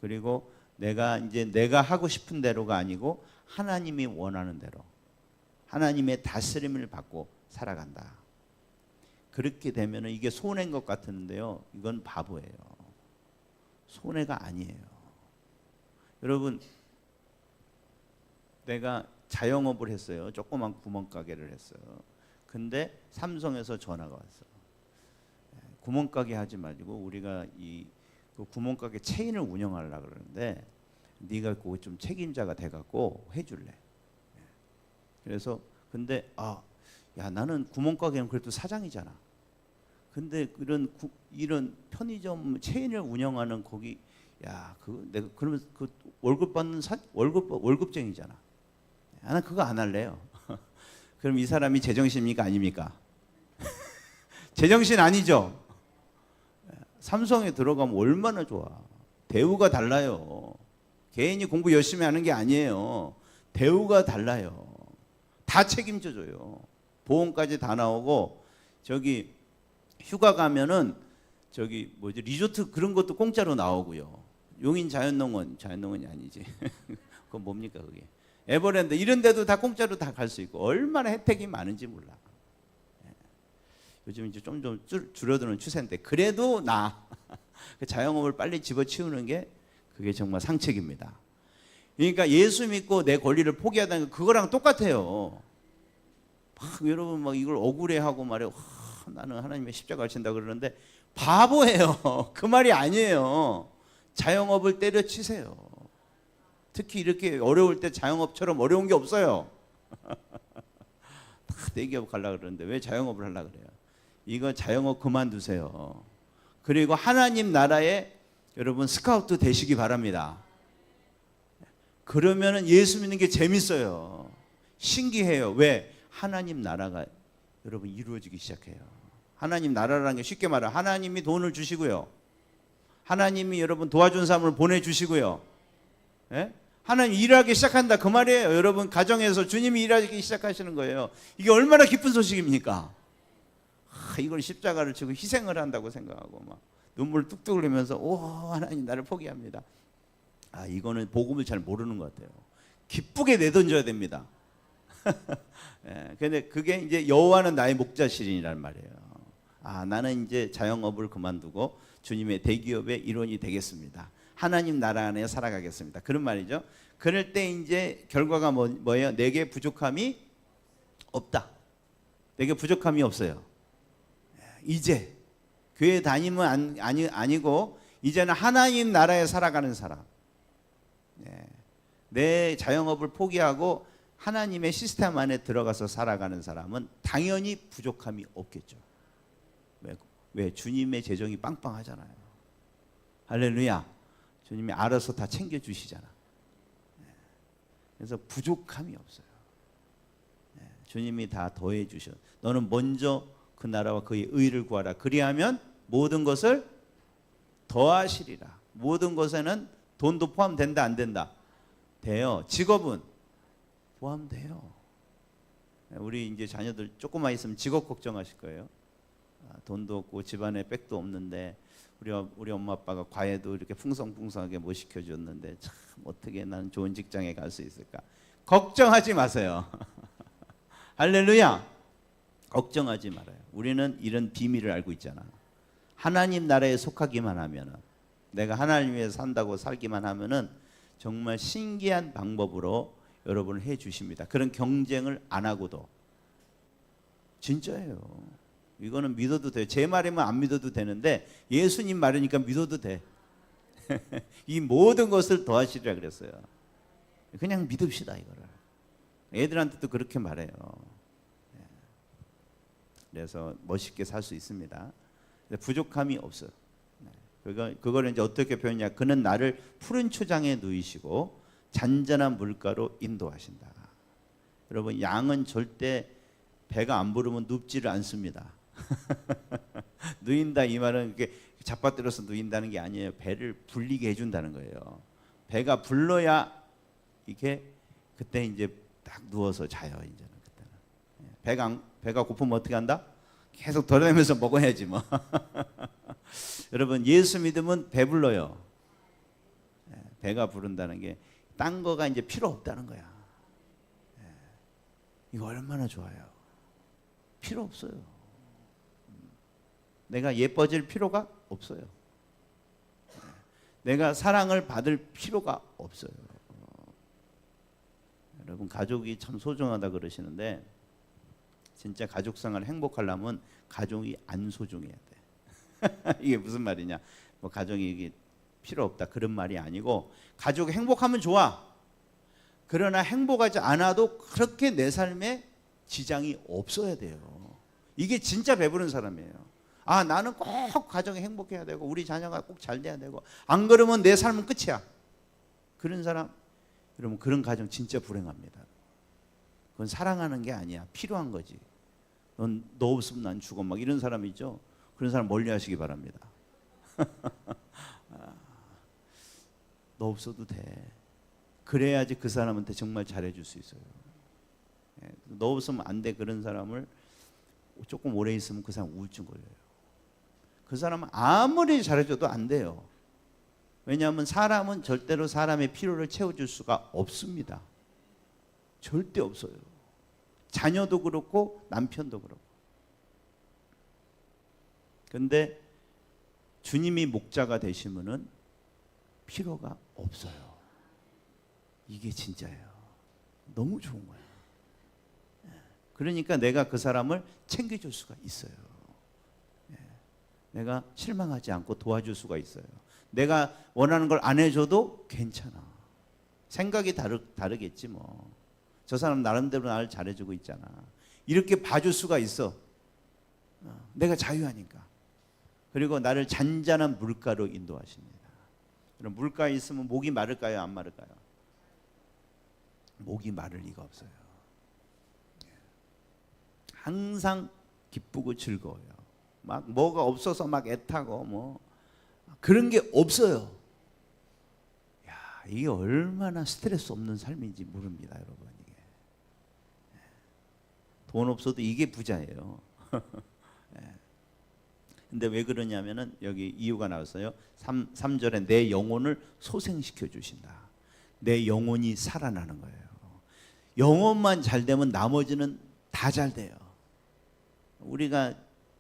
그리고 내가 하고 싶은 대로가 아니고 하나님이 원하는 대로 하나님의 다스림을 받고 살아간다. 그렇게 되면은 이게 손해인 것 같은데요. 이건 바보예요. 손해가 아니에요. 여러분, 내가 자영업을 했어요. 조그만 구멍가게를 했어요. 근데 삼성에서 전화가 왔어. 구멍가게 하지 말고 우리가 그 구멍가게 체인을 운영하려고 그러는데 네가 그거 좀 책임자가 돼갖고 해줄래. 그래서 근데 야 나는 구멍가게는 그래도 사장이잖아. 근데 이런 편의점 체인을 운영하는 거기 내가 그러면 그 월급 받는 월급쟁이잖아. 나는 그거 안 할래요. 그럼 이 사람이 제정신입니까 아닙니까? 제정신 아니죠. 삼성에 들어가면 얼마나 좋아. 대우가 달라요. 개인이 공부 열심히 하는 게 아니에요. 대우가 달라요. 다 책임져줘요. 보험까지 다 나오고 저기 휴가 가면은 리조트 그런 것도 공짜로 나오고요. 용인 자연농원이 아니지. 그건 뭡니까 그게? 에버랜드 이런 데도 다 공짜로 다 갈 수 있고 얼마나 혜택이 많은지 몰라. 요즘 이제 좀 줄어드는 추세인데 그래도 그 자영업을 빨리 집어치우는 게 그게 정말 상책입니다. 그러니까 예수 믿고 내 권리를 포기하다는 거 그거랑 똑같아요. 여러분 이걸 억울해하고 말해요. 나는 하나님의 십자가를 친다 그러는데 바보예요. 그 말이 아니에요. 자영업을 때려치세요. 특히 이렇게 어려울 때 자영업처럼 어려운 게 없어요. 다 대기업 가려고 그러는데 왜 자영업을 하려고 그래요? 이거 자영업 그만두세요. 그리고 하나님 나라에 여러분 스카우트 되시기 바랍니다. 그러면은 예수 믿는 게 재밌어요. 신기해요. 왜? 하나님 나라가 여러분 이루어지기 시작해요. 하나님 나라라는 게 쉽게 말하면 하나님이 돈을 주시고요. 하나님이 여러분 도와준 사람을 보내주시고요. 예? 하나님 일하기 시작한다 그 말이에요. 여러분 가정에서 주님이 일하기 시작하시는 거예요. 이게 얼마나 기쁜 소식입니까? 이걸 십자가를 지고 희생을 한다고 생각하고 막 눈물 뚝뚝 흘리면서 하나님 나를 포기합니다. 이거는 복음을 잘 모르는 것 같아요. 기쁘게 내던져야 됩니다. 근데 그게 이제 여호와는 나의 목자시리니란 말이에요. 나는 이제 자영업을 그만두고 주님의 대기업의 일원이 되겠습니다. 하나님 나라 안에 살아가겠습니다. 그런 말이죠. 그럴 때 이제 결과가 뭐예요? 내게 부족함이 없다. 내게 부족함이 없어요. 이제 교회 다니면 아니고 이제는 하나님 나라에 살아가는 사람. 내 자영업을 포기하고 하나님의 시스템 안에 들어가서 살아가는 사람은 당연히 부족함이 없겠죠. 왜? 주님의 재정이 빵빵하잖아요. 할렐루야. 주님이 알아서 다 챙겨주시잖아. 그래서 부족함이 없어요. 주님이 다 더해 주셔. 너는 먼저 그 나라와 그의 의를 구하라. 그리하면 모든 것을 더하시리라. 모든 것에는 돈도 포함된다 안 된다? 돼요. 직업은 포함돼요. 우리 이제 자녀들 조금만 있으면 직업 걱정하실 거예요. 돈도 없고 집안에 백도 없는데 우리 엄마 아빠가 과외도 이렇게 풍성풍성하게 못 시켜줬는데 참 어떻게 나는 좋은 직장에 갈 수 있을까? 걱정하지 마세요. 할렐루야. 걱정하지 말아요. 우리는 이런 비밀을 알고 있잖아. 하나님 나라에 속하기만 하면은 내가 하나님 위해서 산다고 살기만 하면은 정말 신기한 방법으로 여러분을 해 주십니다. 그런 경쟁을 안 하고도. 진짜예요. 이거는 믿어도 돼요. 제 말이면 안 믿어도 되는데 예수님 말이니까 믿어도 돼. 이 모든 것을 더하시리라 그랬어요. 그냥 믿읍시다 이거를. 애들한테도 그렇게 말해요. 그래서 멋있게 살 수 있습니다. 부족함이 없어요. 그걸 이제 어떻게 표현하냐? 그는 나를 푸른 초장에 누이시고 잔잔한 물가로 인도하신다. 여러분 양은 절대 배가 안 부르면 눕지를 않습니다. 누인다 이 말은 이렇게 잡아들여서 누인다는 게 아니에요. 배를 불리게 해준다는 거예요. 배가 불러야 이게 그때 이제 딱 누워서 자요. 이제는 그때는 배가 고프면 어떻게 한다? 계속 돌아다니면서 먹어야지 뭐. 여러분 예수 믿으면 배불러요. 배가 부른다는 게 딴 거가 이제 필요 없다는 거야. 이거 얼마나 좋아요. 필요 없어요. 내가 예뻐질 필요가 없어요. 내가 사랑을 받을 필요가 없어요. 여러분 가족이 참 소중하다 그러시는데 진짜 가족 생활 행복하려면 가족이 안 소중해야 돼. 이게 무슨 말이냐? 뭐 가정이 이게 필요 없다 그런 말이 아니고 가족이 행복하면 좋아. 그러나 행복하지 않아도 그렇게 내 삶에 지장이 없어야 돼요. 이게 진짜 배부른 사람이에요. 아 나는 꼭 가정이 행복해야 되고 우리 자녀가 꼭 잘 돼야 되고 안 그러면 내 삶은 끝이야. 그런 사람 여러분 그런 가정 진짜 불행합니다. 그건 사랑하는 게 아니야. 필요한 거지. 너 없으면 난 죽어 막 이런 사람 있죠. 그런 사람 멀리하시기 바랍니다. 너 없어도 돼. 그래야지 그 사람한테 정말 잘해줄 수 있어요. 너 없으면 안 돼. 그런 사람을 조금 오래 있으면 그 사람 우울증 걸려요. 그 사람은 아무리 잘해줘도 안 돼요. 왜냐하면 사람은 절대로 사람의 필요를 채워줄 수가 없습니다. 절대 없어요. 자녀도 그렇고 남편도 그렇고. 근데 주님이 목자가 되시면은 필요가 없어요. 이게 진짜예요. 너무 좋은 거예요. 그러니까 내가 그 사람을 챙겨줄 수가 있어요. 내가 실망하지 않고 도와줄 수가 있어요. 내가 원하는 걸 안 해줘도 괜찮아. 생각이 다르겠지 뭐. 저 사람 나름대로 나를 잘해주고 있잖아. 이렇게 봐줄 수가 있어. 내가 자유하니까. 그리고 나를 잔잔한 물가로 인도하십니다. 그럼 물가에 있으면 목이 마를까요? 안 마를까요? 목이 마를 리가 없어요. 항상 기쁘고 즐거워요. 막 뭐가 없어서 막 애타고 뭐 그런 게 없어요. 야, 이게 얼마나 스트레스 없는 삶인지 모릅니다, 여러분. 이게 돈 없어도 이게 부자예요. 근데 왜 그러냐면은 여기 이유가 나왔어요. 3절에 내 영혼을 소생시켜 주신다. 내 영혼이 살아나는 거예요. 영혼만 잘 되면 나머지는 다 잘 돼요. 우리가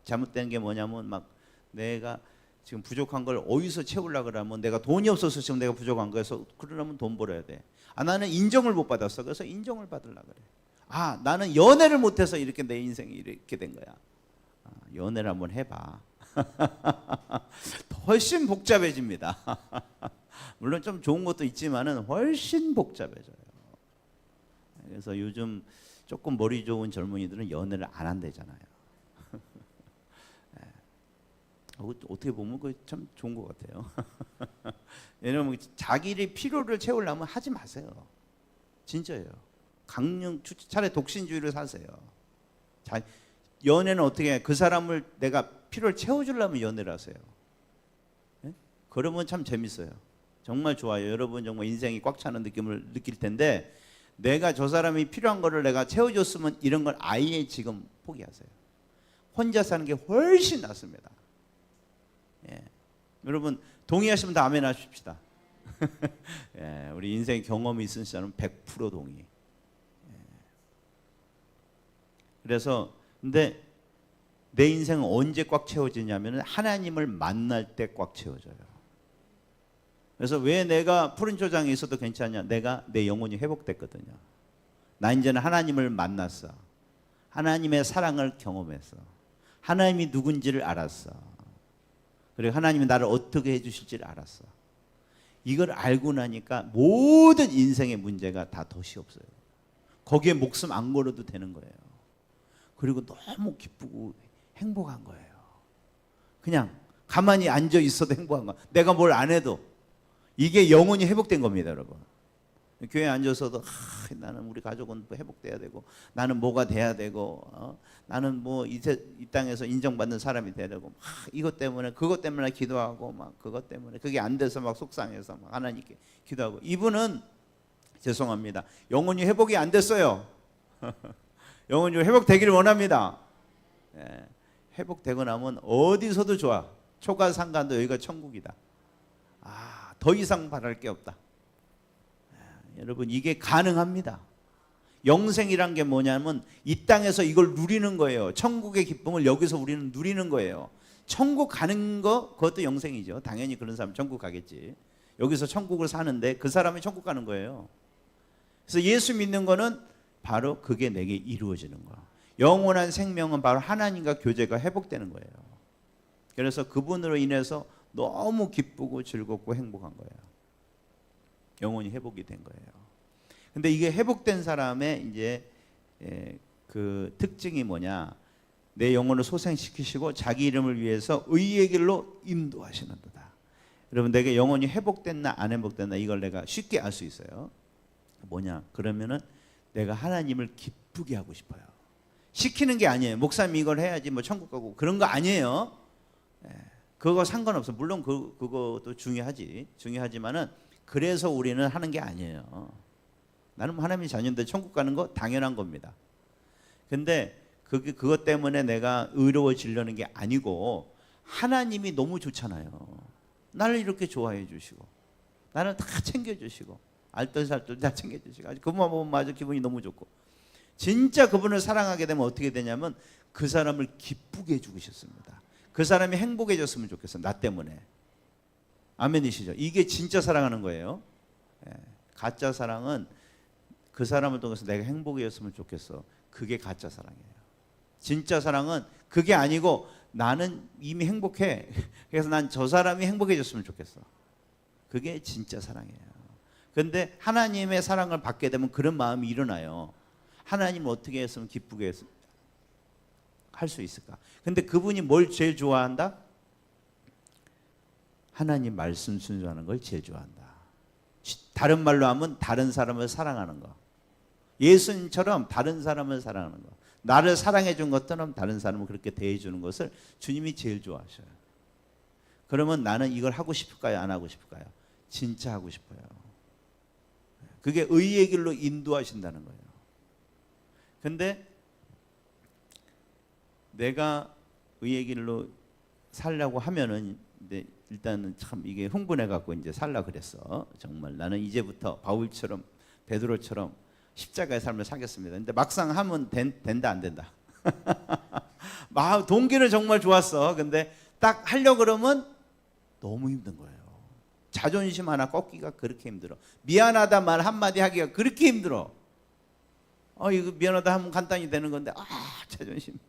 잘못된 게 뭐냐면 막 내가 지금 부족한 걸 어디서 채우려고 그러면 내가 돈이 없어서 지금 내가 부족한 거여서 그러려면 돈 벌어야 돼. 아 나는 인정을 못 받았어. 그래서 인정을 받으려고 그래. 아 나는 연애를 못해서 이렇게 내 인생이 이렇게 된 거야. 연애를 한번 해봐. 훨씬 복잡해집니다. 물론 좀 좋은 것도 있지만은 훨씬 복잡해져요. 그래서 요즘 조금 머리 좋은 젊은이들은 연애를 안 한대잖아요. 어떻게 보면 그 참 좋은 것 같아요. 왜냐면 자기의 필요를 채우려면 하지 마세요. 진짜예요. 차라리 독신주의를 사세요. 연애는 어떻게 해? 그 사람을 내가 필요를 채워주려면 연애를 하세요. 네? 그러면 참 재밌어요. 정말 좋아요. 여러분 정말 인생이 꽉 차는 느낌을 느낄 텐데 내가 저 사람이 필요한 거를 내가 채워줬으면 이런 걸 아예 지금 포기하세요. 혼자 사는 게 훨씬 낫습니다. 예. 여러분 동의하시면 다 아멘 하십시다. 예, 우리 인생 경험이 있으신 사람은 100% 동의. 예. 그래서 근데 내 인생은 언제 꽉 채워지냐면 하나님을 만날 때 꽉 채워져요. 그래서 왜 내가 푸른 초장에 있어도 괜찮냐? 내 영혼이 회복됐거든요. 나 이제는 하나님을 만났어. 하나님의 사랑을 경험했어. 하나님이 누군지를 알았어. 그리고 하나님이 나를 어떻게 해주실지를 알았어. 이걸 알고 나니까 모든 인생의 문제가 다 덫이 없어요. 거기에 목숨 안 걸어도 되는 거예요. 그리고 너무 기쁘고 행복한 거예요. 그냥 가만히 앉아 있어도 행복한 거야. 내가 뭘 안 해도 이게 영혼이 회복된 겁니다, 여러분. 교회에 앉아서도 나는 우리 가족은 뭐 회복돼야 되고, 나는 뭐가 돼야 되고, 나는 뭐 이 땅에서 인정받는 사람이 돼야 되고, 이것 때문에 그것 때문에 기도하고, 막 그것 때문에 그게 안 돼서 막 속상해서 막 하나님께 기도하고. 이분은 죄송합니다, 영혼이 회복이 안 됐어요. 영혼이 회복되기를 원합니다. 예, 회복되고 나면 어디서도 좋아. 초가상간도 여기가 천국이다. 더 이상 바랄 게 없다. 여러분, 이게 가능합니다. 영생이란 게 뭐냐면 이 땅에서 이걸 누리는 거예요. 천국의 기쁨을 여기서 우리는 누리는 거예요. 천국 가는 거, 그것도 영생이죠. 당연히 그런 사람 천국 가겠지. 여기서 천국을 사는데 그 사람이 천국 가는 거예요. 그래서 예수 믿는 거는 바로 그게 내게 이루어지는 거야. 영원한 생명은 바로 하나님과 교제가 회복되는 거예요. 그래서 그분으로 인해서 너무 기쁘고 즐겁고 행복한 거예요. 영혼이 회복이 된 거예요. 근데 이게 회복된 사람의 이제 그 특징이 뭐냐? 내 영혼을 소생시키시고 자기 이름을 위해서 의의 길로 인도하시는도다. 여러분, 내게 영혼이 회복됐나 안 회복됐나 이걸 내가 쉽게 알 수 있어요. 뭐냐? 그러면은 내가 하나님을 기쁘게 하고 싶어요. 시키는 게 아니에요. 목사님 이걸 해야지 뭐 천국 가고 그런 거 아니에요. 그거 상관없어. 물론 그것도 중요하지만은 그래서 우리는 하는 게 아니에요. 나는 하나님의 자녀인데 천국 가는 거 당연한 겁니다. 근데 그것 때문에 내가 의로워지려는 게 아니고, 하나님이 너무 좋잖아요. 나를 이렇게 좋아해 주시고, 나를 다 챙겨주시고, 알뜰살뜰 다 챙겨주시고, 아주 그분만 보면 아주 기분이 너무 좋고, 진짜 그분을 사랑하게 되면 어떻게 되냐면 그 사람을 기쁘게 해주셨습니다. 그 사람이 행복해졌으면 좋겠어, 나 때문에. 아멘이시죠? 이게 진짜 사랑하는 거예요. 가짜 사랑은 그 사람을 통해서 내가 행복해졌으면 좋겠어. 그게 가짜 사랑이에요. 진짜 사랑은 그게 아니고, 나는 이미 행복해. 그래서 난 저 사람이 행복해졌으면 좋겠어. 그게 진짜 사랑이에요. 그런데 하나님의 사랑을 받게 되면 그런 마음이 일어나요. 하나님을 어떻게 했으면 기쁘게 할 수 있을까? 근데 그분이 뭘 제일 좋아한다? 하나님 말씀 순종하는 걸 제일 좋아한다. 다른 말로 하면 다른 사람을 사랑하는 거. 예수님처럼 다른 사람을 사랑하는 거. 나를 사랑해 준 것처럼 다른 사람을 그렇게 대해 주는 것을 주님이 제일 좋아하셔요. 그러면 나는 이걸 하고 싶을까요? 안 하고 싶을까요? 진짜 하고 싶어요. 그게 의의 길로 인도하신다는 거예요. 근데 내가 의의 길로 살려고 하면은, 근데 일단은 참 이게 흥분해 갖고 이제 살라 그랬어. 정말 나는 이제부터 바울처럼, 베드로처럼 십자가의 삶을 살겠습니다. 근데 막상 하면 된다 안 된다. 동기는 정말 좋았어. 근데 딱 하려 그러면 너무 힘든 거예요. 자존심 하나 꺾기가 그렇게 힘들어. 미안하다 말 한마디 하기가 그렇게 힘들어. 이거 미안하다 하면 간단히 되는 건데, 자존심.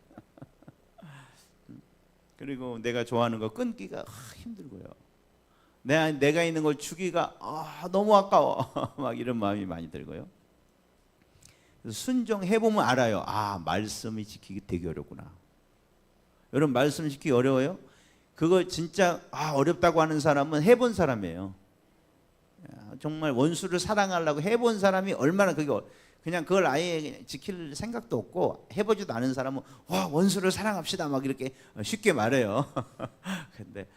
그리고 내가 좋아하는 거 끊기가 힘들고요. 내가 있는 걸 주기가 너무 아까워. 막 이런 마음이 많이 들고요. 그래서 순종해보면 알아요. 말씀이 지키기 되게 어렵구나. 여러분, 말씀 지키기 어려워요? 그거 진짜 어렵다고 하는 사람은 해본 사람이에요. 정말 원수를 사랑하려고 해본 사람이 얼마나 그냥 그걸 아예 지킬 생각도 없고 해보지도 않은 사람은 원수를 사랑합시다 막 이렇게 쉽게 말해요. 근데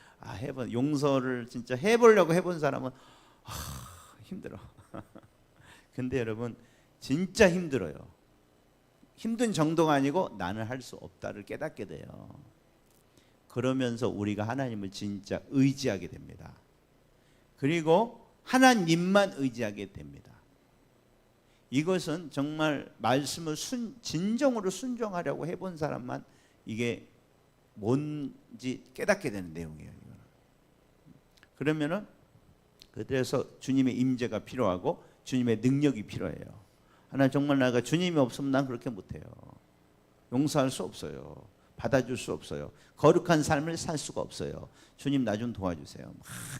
용서를 진짜 해보려고 해본 사람은 힘들어. 근데 여러분, 진짜 힘들어요. 힘든 정도가 아니고 나는 할 수 없다를 깨닫게 돼요. 그러면서 우리가 하나님을 진짜 의지하게 됩니다. 그리고 하나님만 의지하게 됩니다. 이것은 정말 말씀을 진정으로 순종하려고 해본 사람만 이게 뭔지 깨닫게 되는 내용이에요. 이거는. 그러면은 그래서 주님의 임재가 필요하고 주님의 능력이 필요해요. 하나 정말 내가 주님이 없으면 난 그렇게 못해요. 용서할 수 없어요. 받아줄 수 없어요. 거룩한 삶을 살 수가 없어요. 주님 나 좀 도와주세요.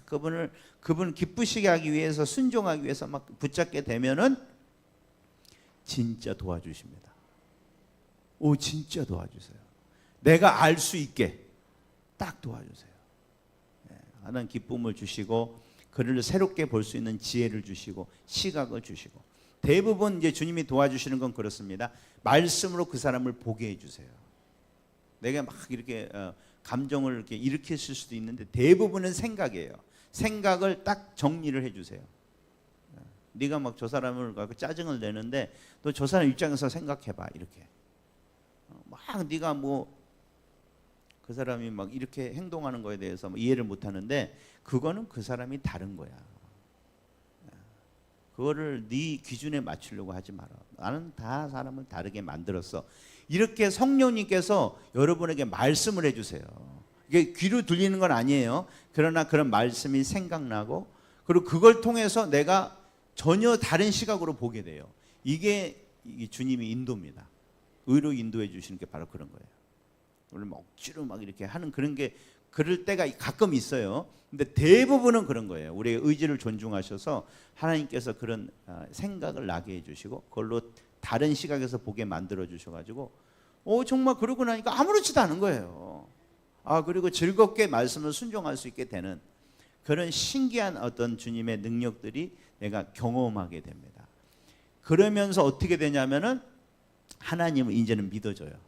그분을 기쁘시게 하기 위해서, 순종하기 위해서 막 붙잡게 되면은 진짜 도와주십니다. 진짜 도와주세요. 내가 알 수 있게 딱 도와주세요. 하나님 기쁨을 주시고 그를 새롭게 볼 수 있는 지혜를 주시고 시각을 주시고, 대부분 이제 주님이 도와주시는 건 그렇습니다. 말씀으로 그 사람을 보게 해주세요. 내가 막 이렇게 감정을 이렇게 일으켰을 수도 있는데 대부분은 생각이에요. 생각을 딱 정리를 해주세요. 네가 막 저 사람을 갖고 짜증을 내는데 너 저 사람 입장에서 생각해봐, 이렇게. 막 네가 뭐 그 사람이 막 이렇게 행동하는 거에 대해서 이해를 못하는데 그거는 그 사람이 다른 거야. 그거를 네 기준에 맞추려고 하지 마라. 나는 다 사람을 다르게 만들었어. 이렇게 성령님께서 여러분에게 말씀을 해주세요. 이게 귀로 들리는 건 아니에요. 그러나 그런 말씀이 생각나고, 그리고 그걸 통해서 내가 전혀 다른 시각으로 보게 돼요. 이게 주님이 인도입니다. 의로 인도해 주시는 게 바로 그런 거예요. 물론 억지로 막 이렇게 하는 그런 게 그럴 때가 가끔 있어요. 근데 대부분은 그런 거예요. 우리의 의지를 존중하셔서 하나님께서 그런 생각을 나게 해주시고 그걸로 다른 시각에서 보게 만들어 주셔가지고 정말 그러고 나니까 아무렇지도 않은 거예요. 그리고 즐겁게 말씀을 순종할 수 있게 되는 그런 신기한 어떤 주님의 능력들이 내가 경험하게 됩니다. 그러면서 어떻게 되냐면은 하나님은 이제는 믿어져요.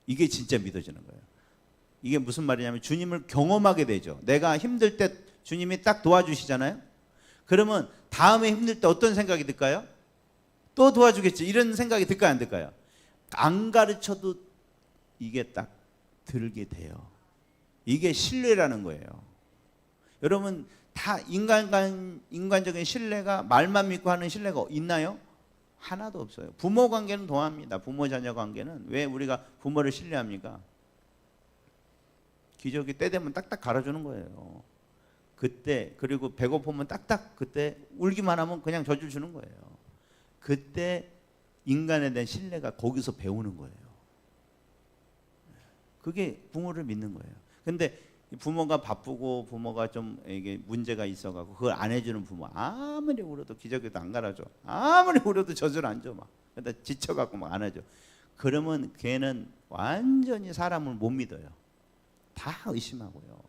이게 진짜 믿어지는 거예요. 이게 무슨 말이냐면 주님을 경험하게 되죠. 내가 힘들 때 주님이 딱 도와주시잖아요. 그러면 다음에 힘들 때 어떤 생각이 들까요? 또 도와주겠지, 이런 생각이 들까요, 안 들까요? 안 가르쳐도 이게 딱 들게 돼요. 이게 신뢰라는 거예요. 여러분 다 인간적인 신뢰가, 말만 믿고 하는 신뢰가 있나요? 하나도 없어요. 부모 관계는 동합니다. 부모 자녀 관계는. 왜 우리가 부모를 신뢰합니까? 기저귀 때 되면 딱딱 갈아주는 거예요. 그때, 그리고 배고프면 딱딱 그때 울기만 하면 그냥 젖을 주는 거예요. 그때 인간에 대한 신뢰가 거기서 배우는 거예요. 그게 부모를 믿는 거예요. 근데 부모가 바쁘고 부모가 좀 이게 문제가 있어가지고 그걸 안 해주는 부모, 아무리 울어도 기저귀도 안 갈아줘. 아무리 울어도 젖을 안 줘. 막 그러다 지쳐갖고 막 안 해줘. 그러면 걔는 완전히 사람을 못 믿어요. 다 의심하고요.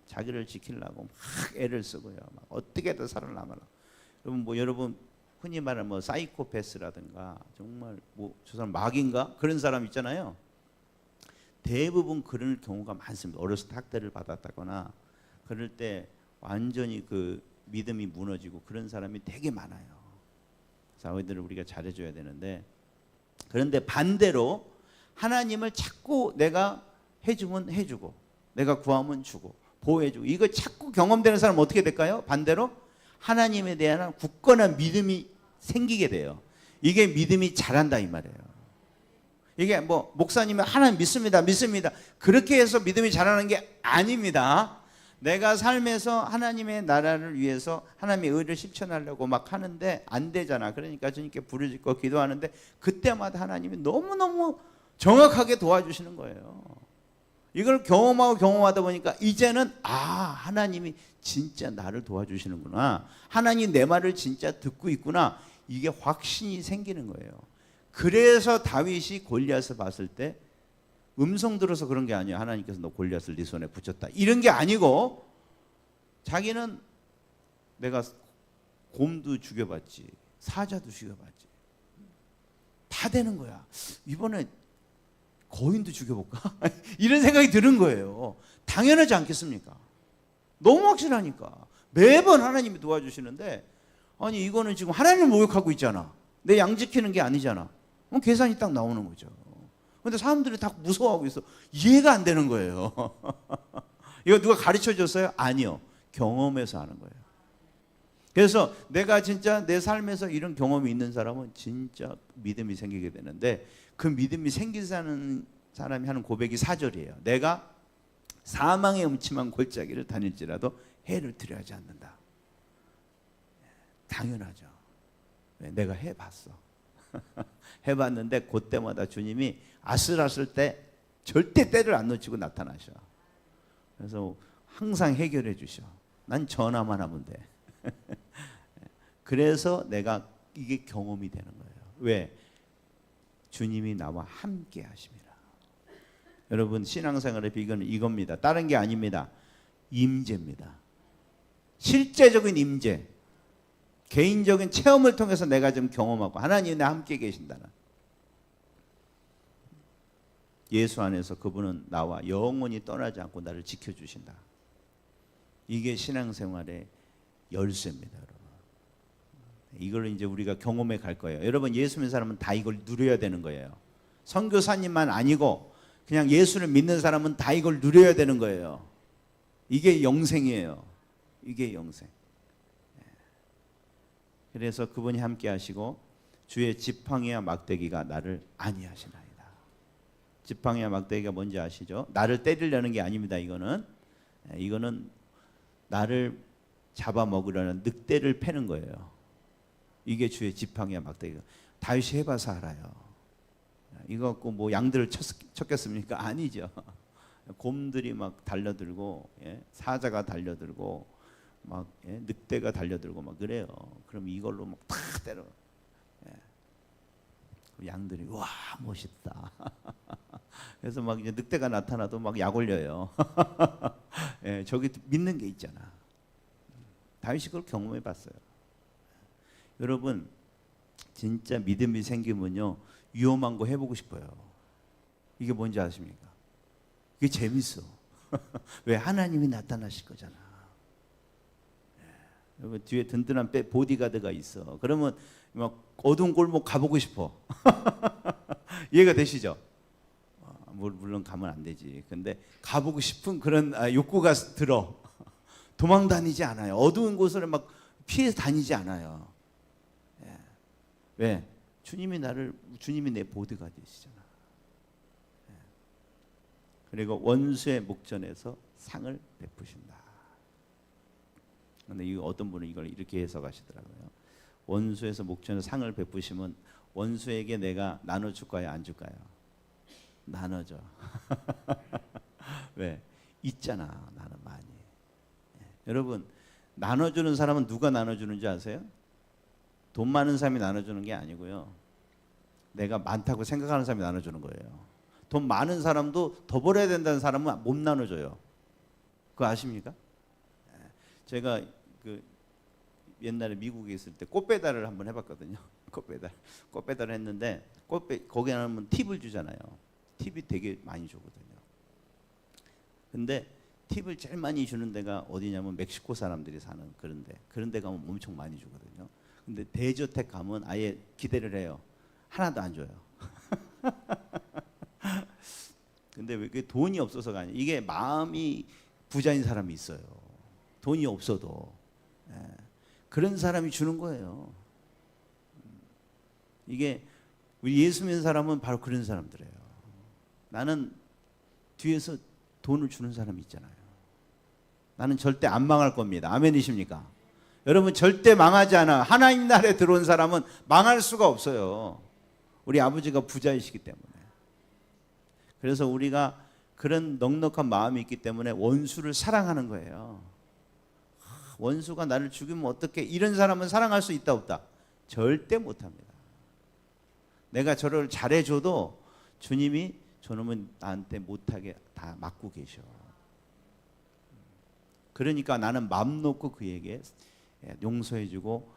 자기를 지키려고 막 애를 쓰고요. 막 어떻게든 살아남으려고. 여러분 흔히 말하는 뭐 사이코패스라든가 정말 뭐 저 사람 마귀인가 그런 사람 있잖아요. 대부분 그런 경우가 많습니다. 어렸을 때 학대를 받았다거나 그럴 때 완전히 그 믿음이 무너지고 그런 사람이 되게 많아요. 자기들을 우리가 잘해줘야 되는데, 그런데 반대로 하나님을 자꾸 내가 해주면 해주고 내가 구하면 주고 보호해주고 이거 자꾸 경험되는 사람은 어떻게 될까요? 반대로 하나님에 대한 굳건한 믿음이 생기게 돼요. 이게 믿음이 자란다 이 말이에요. 이게 뭐 목사님이 하나님 믿습니다 그렇게 해서 믿음이 자라는 게 아닙니다. 내가 삶에서 하나님의 나라를 위해서 하나님의 의를 실천하려고 막 하는데 안 되잖아. 그러니까 주님께 부르짖고 기도하는데 그때마다 하나님이 너무너무 정확하게 도와주시는 거예요. 이걸 경험하다 보니까 이제는 하나님이 진짜 나를 도와주시는구나, 하나님 내 말을 진짜 듣고 있구나, 이게 확신이 생기는 거예요. 그래서 다윗이 골리앗을 봤을 때 음성 들어서 그런 게 아니야. 하나님께서 너 골리앗을 네 손에 붙였다 이런 게 아니고, 자기는 내가 곰도 죽여봤지 사자도 죽여봤지 다 되는 거야. 이번에 거인도 죽여볼까? 이런 생각이 드는 거예요. 당연하지 않겠습니까? 너무 확실하니까. 매번 하나님이 도와주시는데, 아니 이거는 지금 하나님을 모욕하고 있잖아. 내 양 지키는 게 아니잖아. 계산이 딱 나오는 거죠. 근데 사람들이 다 무서워하고 있어. 이해가 안 되는 거예요. 이거 누가 가르쳐 줬어요? 아니요. 경험에서 하는 거예요. 그래서 내가 진짜 내 삶에서 이런 경험이 있는 사람은 진짜 믿음이 생기게 되는데, 그 믿음이 생기는 사람이 하는 고백이 4절이에요. 내가 사망의 음침한 골짜기를 다닐지라도 해를 두려워하지 않는다. 당연하죠. 내가 해봤어. 해봤는데 그때마다 주님이 아슬아슬 때 절대 때를 안 놓치고 나타나셔. 그래서 항상 해결해 주셔. 난 전화만 하면 돼. 그래서 내가 이게 경험이 되는 거예요. 왜? 주님이 나와 함께 하십니다. 여러분 신앙생활의 비결은 이겁니다. 다른 게 아닙니다. 임재입니다. 실제적인 임재, 개인적인 체험을 통해서 내가 좀 경험하고 하나님이 내 함께 계신다는, 예수 안에서 그분은 나와 영원히 떠나지 않고 나를 지켜주신다. 이게 신앙생활의 열쇠입니다, 여러분. 이걸 이제 우리가 경험해 갈 거예요. 여러분, 예수 믿는 사람은 다 이걸 누려야 되는 거예요. 선교사님만 아니고 그냥 예수를 믿는 사람은 다 이걸 누려야 되는 거예요. 이게 영생이에요. 이게 영생. 그래서 그분이 함께 하시고 주의 지팡이와 막대기가 나를 안위하시나이다. 지팡이와 막대기가 뭔지 아시죠? 나를 때리려는 게 아닙니다. 이거는 나를 잡아먹으려는 늑대를 패는 거예요. 이게 주의 지팡이와 막대기가. 다윗이 해봐서 알아요. 이거 갖고 뭐 양들을 쳤겠습니까? 아니죠. 곰들이 막 달려들고, 사자가 달려들고, 막 늑대가 달려들고 막 그래요. 그럼 이걸로 막 탁 때려. 양들이 와 멋있다. 그래서 막 이제 늑대가 나타나도 막 약 올려요. 저기 믿는 게 있잖아. 다윗이 그걸 경험해봤어요. 여러분, 진짜 믿음이 생기면요 위험한 거 해보고 싶어요. 이게 뭔지 아십니까? 이게 재밌어. 왜? 하나님이 나타나실 거잖아. 여러분, 뒤에 든든한 보디가드가 있어. 그러면 막 어두운 골목 가보고 싶어. 이해가 되시죠? 물론 가면 안 되지. 근데 가보고 싶은 그런 욕구가 들어. 도망 다니지 않아요. 어두운 곳을 막 피해 다니지 않아요. 왜? 주님이 내 보디가드시잖아. 그리고 원수의 목전에서 상을 베푸신다. 근데 어떤 분은 이걸 이렇게 해석하시더라고요. 원수에서 목전에서 상을 베푸시면 원수에게 내가 나눠줄까요, 안 줄까요? 나눠줘. 왜? 있잖아, 나는 많이. 여러분, 나눠주는 사람은 누가 나눠주는지 아세요? 돈 많은 사람이 나눠주는 게 아니고요. 내가 많다고 생각하는 사람이 나눠주는 거예요. 돈 많은 사람도 더 벌어야 된다는 사람은 못 나눠줘요. 그거 아십니까? 제가 옛날에 미국에 있을 때 꽃배달을 한번 해봤거든요. 꽃배달을 했는데 거기 하면 팁을 주잖아요. 팁이 되게 많이 주거든요. 근데 팁을 제일 많이 주는 데가 어디냐면 멕시코 사람들이 사는 그런 데 가면 엄청 많이 주거든요. 근데 대저택 가면 아예 기대를 해요. 하나도 안 줘요. 근데 왜 그게 돈이 없어서가 아니에요. 이게 마음이 부자인 사람이 있어요. 돈이 없어도 그런 사람이 주는 거예요. 이게 우리 예수 믿는 사람은 바로 그런 사람들이에요. 나는 뒤에서 돈을 주는 사람이 있잖아요. 나는 절대 안 망할 겁니다. 아멘이십니까? 여러분, 절대 망하지 않아. 하나님 나라에 들어온 사람은 망할 수가 없어요. 우리 아버지가 부자이시기 때문에. 그래서 우리가 그런 넉넉한 마음이 있기 때문에 원수를 사랑하는 거예요. 원수가 나를 죽이면 어떻게? 이런 사람은 사랑할 수 있다 없다? 절대 못합니다. 내가 저를 잘해줘도 주님이 저놈은 나한테 못하게 다 막고 계셔. 그러니까 나는 마음 놓고 그에게 용서해주고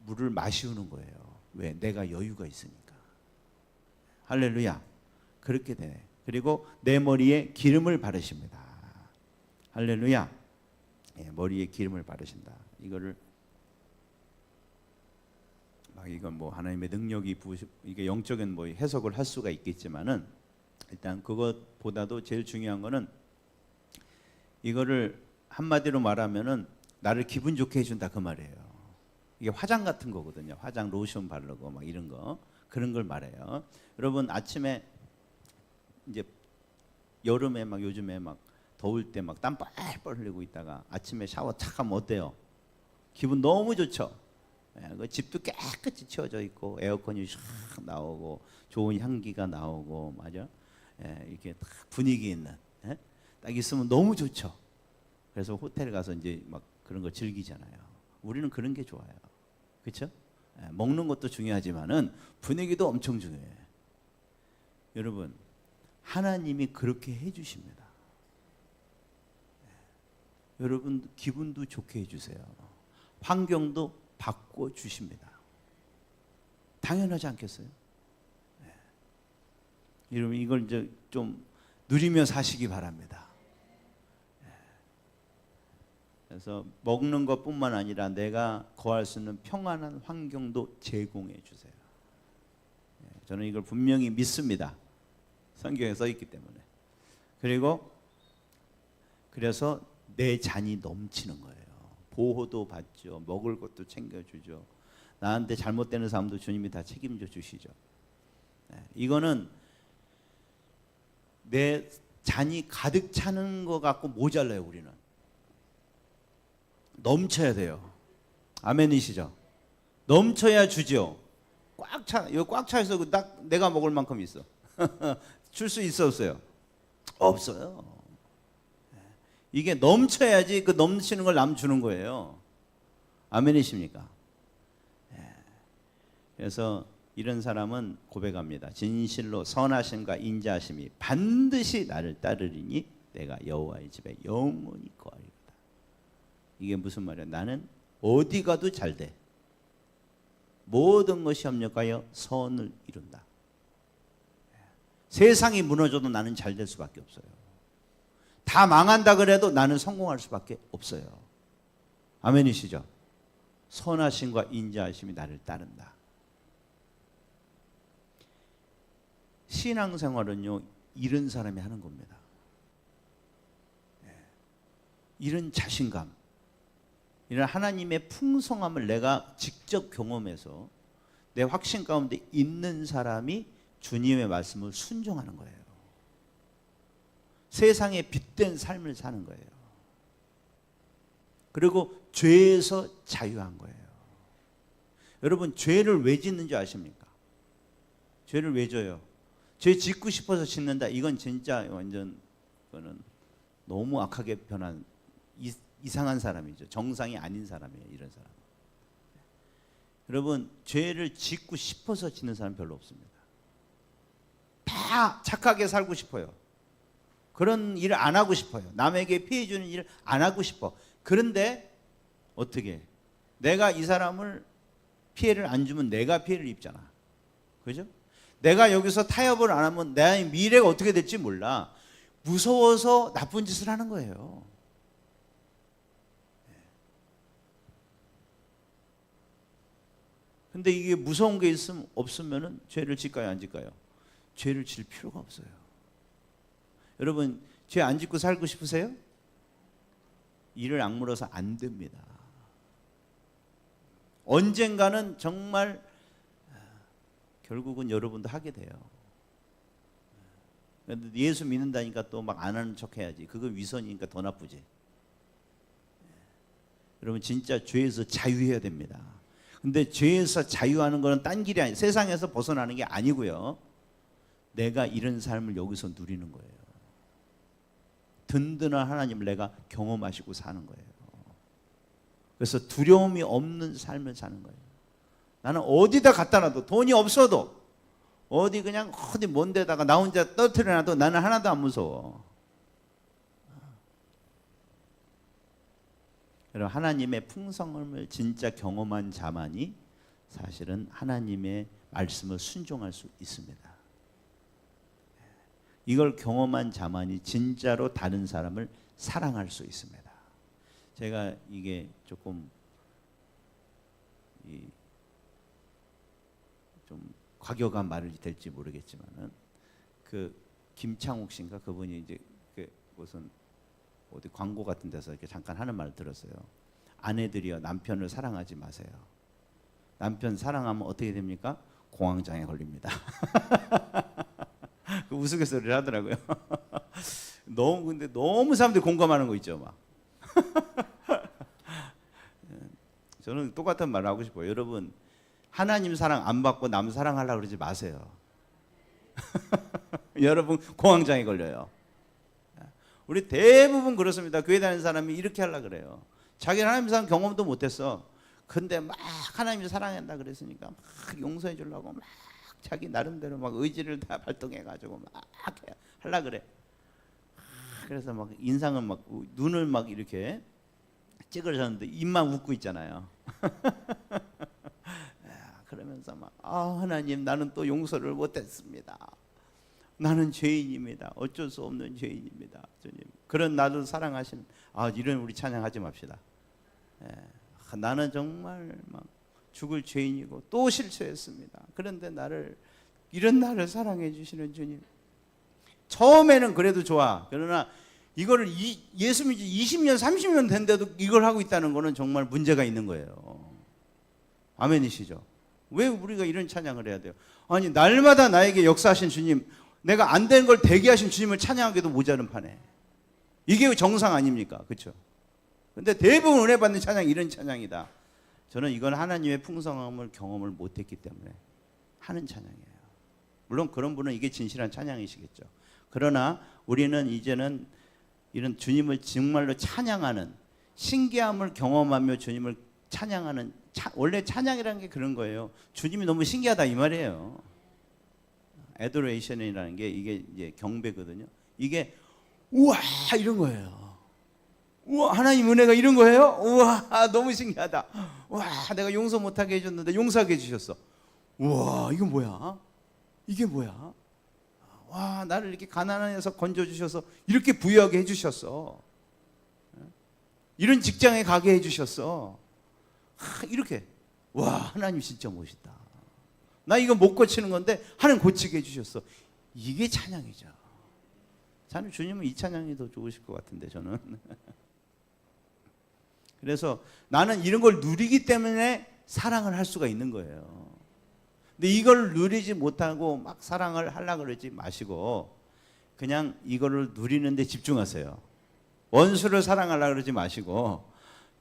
물을 마시우는 거예요. 왜? 내가 여유가 있으니까. 할렐루야. 그렇게 돼. 그리고 내 머리에 기름을 바르십니다. 할렐루야. 머리에 기름을 바르신다. 이거를 이건 뭐 하나님의 능력이 이게 영적인 뭐 해석을 할 수가 있겠지만은 일단 그것보다도 제일 중요한 거는 이거를 한마디로 말하면은 나를 기분 좋게 해준다 그 말이에요. 이게 화장 같은 거거든요. 화장 로션 바르고 막 이런 거 그런 걸 말해요. 여러분 아침에 이제 여름에 막 요즘에 막 더울 때 막 땀 뻘뻘 흘리고 있다가 아침에 샤워 탁 하면 어때요? 기분 너무 좋죠. 그 집도 깨끗이 치워져 있고 에어컨이 샥 나오고 좋은 향기가 나오고 맞아. 이렇게 딱 분위기 있는 딱 있으면 너무 좋죠. 그래서 호텔 가서 이제 막 그런 거 즐기잖아요. 우리는 그런 게 좋아요. 그렇죠? 먹는 것도 중요하지만은 분위기도 엄청 중요해. 여러분 하나님이 그렇게 해주십니다. 여러분 기분도 좋게 해주세요. 환경도 바꿔 주십니다. 당연하지 않겠어요? 네. 여러분 이걸 이제 좀 누리며 사시기 바랍니다. 네. 그래서 먹는 것뿐만 아니라 내가 거할 수 있는 평안한 환경도 제공해 주세요. 네. 저는 이걸 분명히 믿습니다. 성경에 써 있기 때문에. 그리고 그래서 내 잔이 넘치는 거예요. 보호도 받죠. 먹을 것도 챙겨주죠. 나한테 잘못되는 사람도 주님이 다 책임져 주시죠. 네, 이거는 내 잔이 가득 차는 것 같고 모자라요. 우리는 넘쳐야 돼요. 아멘이시죠? 넘쳐야 주죠. 꽉 차, 여기 꽉 차 있어. 딱 내가 먹을 만큼 있어. 줄 수 있어 없어요? 없어요. 이게 넘쳐야지 그 넘치는 걸 남 주는 거예요. 아멘이십니까? 그래서 이런 사람은 고백합니다. 진실로 선하심과 인자하심이 반드시 나를 따르리니 내가 여호와의 집에 영원히 거하리로다. 이게 무슨 말이야? 나는 어디 가도 잘 돼. 모든 것이 협력하여 선을 이룬다. 세상이 무너져도 나는 잘 될 수밖에 없어요. 다 망한다 그래도 나는 성공할 수밖에 없어요. 아멘이시죠? 선하심과 인자하심이 나를 따른다. 신앙생활은요, 이런 사람이 하는 겁니다. 이런 자신감, 이런 하나님의 풍성함을 내가 직접 경험해서 내 확신 가운데 있는 사람이 주님의 말씀을 순종하는 거예요. 세상에 빛된 삶을 사는 거예요. 그리고 죄에서 자유한 거예요. 여러분, 죄를 왜 짓는지 아십니까? 죄를 왜 져요? 죄 짓고 싶어서 짓는다. 이건 진짜 완전 그거는 너무 악하게 변한 이상한 사람이죠. 정상이 아닌 사람이에요. 이런 사람. 여러분, 죄를 짓고 싶어서 짓는 사람 별로 없습니다. 다 착하게 살고 싶어요. 그런 일을 안 하고 싶어요. 남에게 피해 주는 일을 안 하고 싶어. 그런데 어떻게? 내가 이 사람을 피해를 안 주면 내가 피해를 입잖아. 그죠? 내가 여기서 타협을 안 하면 내 미래가 어떻게 될지 몰라. 무서워서 나쁜 짓을 하는 거예요. 근데 이게 무서운 게 없으면은 죄를 질까요, 안 질까요? 죄를 질 필요가 없어요. 여러분, 죄 안 짓고 살고 싶으세요? 이를 악물어서 안 됩니다. 언젠가는 정말 결국은 여러분도 하게 돼요. 예수 믿는다니까 또 막 안 하는 척 해야지. 그건 위선이니까 더 나쁘지. 여러분, 진짜 죄에서 자유해야 됩니다. 근데 죄에서 자유하는 것은 딴 길이 아니에요. 세상에서 벗어나는 게 아니고요. 내가 이런 삶을 여기서 누리는 거예요. 든든한 하나님을 내가 경험하시고 사는 거예요. 그래서 두려움이 없는 삶을 사는 거예요. 나는 어디다 갖다 놔도, 돈이 없어도 어디 그냥 어디 먼 데다가 나 혼자 떨어뜨려 놔도 나는 하나도 안 무서워. 여러분, 하나님의 풍성함을 진짜 경험한 자만이 사실은 하나님의 말씀을 순종할 수 있습니다. 이걸 경험한 자만이 진짜로 다른 사람을 사랑할 수 있습니다. 제가 이게 조금 좀 과격한 말이 될지 모르겠지만은 그 김창욱 씨인가 그분이 이제 그 무슨 어디 광고 같은 데서 이렇게 잠깐 하는 말을 들었어요. 아내들이여 남편을 사랑하지 마세요. 남편 사랑하면 어떻게 됩니까? 공황장애 걸립니다. 그 우스갯소리를 하더라고요. 근데 너무 사람들이 공감하는 거 있죠, 막. 저는 똑같은 말을 하고 싶어요. 여러분, 하나님 사랑 안 받고 남 사랑하려고 그러지 마세요. 여러분, 공황장애 걸려요. 우리 대부분 그렇습니다. 교회 다니는 사람이 이렇게 하려고 그래요. 자기는 하나님 사랑 경험도 못했어. 근데 막 하나님이 사랑한다 그랬으니까 막 용서해 주려고 막 자기 나름대로 막 의지를 다 발동해 가지고 막 하려고 그래. 그래서 막 인상은 막 눈을 막 이렇게 찌그러졌는데 입만 웃고 있잖아요. 그러면서 막 하나님 나는 또 용서를 못했습니다. 나는 죄인입니다. 어쩔 수 없는 죄인입니다. 주님. 그런 나를 사랑하시는 이런 우리 찬양하지 맙시다. 나는 정말 막 죽을 죄인이고 또 실수했습니다. 그런데 이런 나를 사랑해 주시는 주님. 처음에는 그래도 좋아. 그러나 이거를 예수 믿지 20년 30년 된데도 이걸 하고 있다는 거는 정말 문제가 있는 거예요. 아멘이시죠? 왜 우리가 이런 찬양을 해야 돼요? 아니 날마다 나에게 역사하신 주님, 내가 안 된 걸 되게 하신 주님을 찬양하기도 모자른 판에 이게 정상 아닙니까? 그렇죠? 근데 대부분 은혜 받는 찬양이 이런 찬양이다. 저는 이건 하나님의 풍성함을 경험을 못했기 때문에 하는 찬양이에요. 물론 그런 분은 이게 진실한 찬양이시겠죠. 그러나 우리는 이제는 이런 주님을 정말로 찬양하는, 신기함을 경험하며 주님을 찬양하는, 원래 찬양이라는 게 그런 거예요. 주님이 너무 신기하다 이 말이에요. 애도레이션이라는 게 이게 이제 경배거든요. 이게 우와 이런 거예요. 우와 하나님 은혜가 이런 거예요? 우와 너무 신기하다. 와 내가 용서 못하게 해줬는데 용서하게 해주셨어. 우와 이건 뭐야? 이게 뭐야? 와 나를 이렇게 가난해서 건져주셔서 이렇게 부유하게 해주셨어. 이런 직장에 가게 해주셨어. 이렇게 와 하나님 진짜 멋있다. 나 이거 못 고치는 건데 하나님 고치게 해주셨어. 이게 찬양이죠. 저는 주님은 이 찬양이 더 좋으실 것 같은데 저는. 그래서 나는 이런 걸 누리기 때문에 사랑을 할 수가 있는 거예요. 근데 이걸 누리지 못하고 막 사랑을 하려고 그러지 마시고 그냥 이거를 누리는 데 집중하세요. 원수를 사랑하려고 그러지 마시고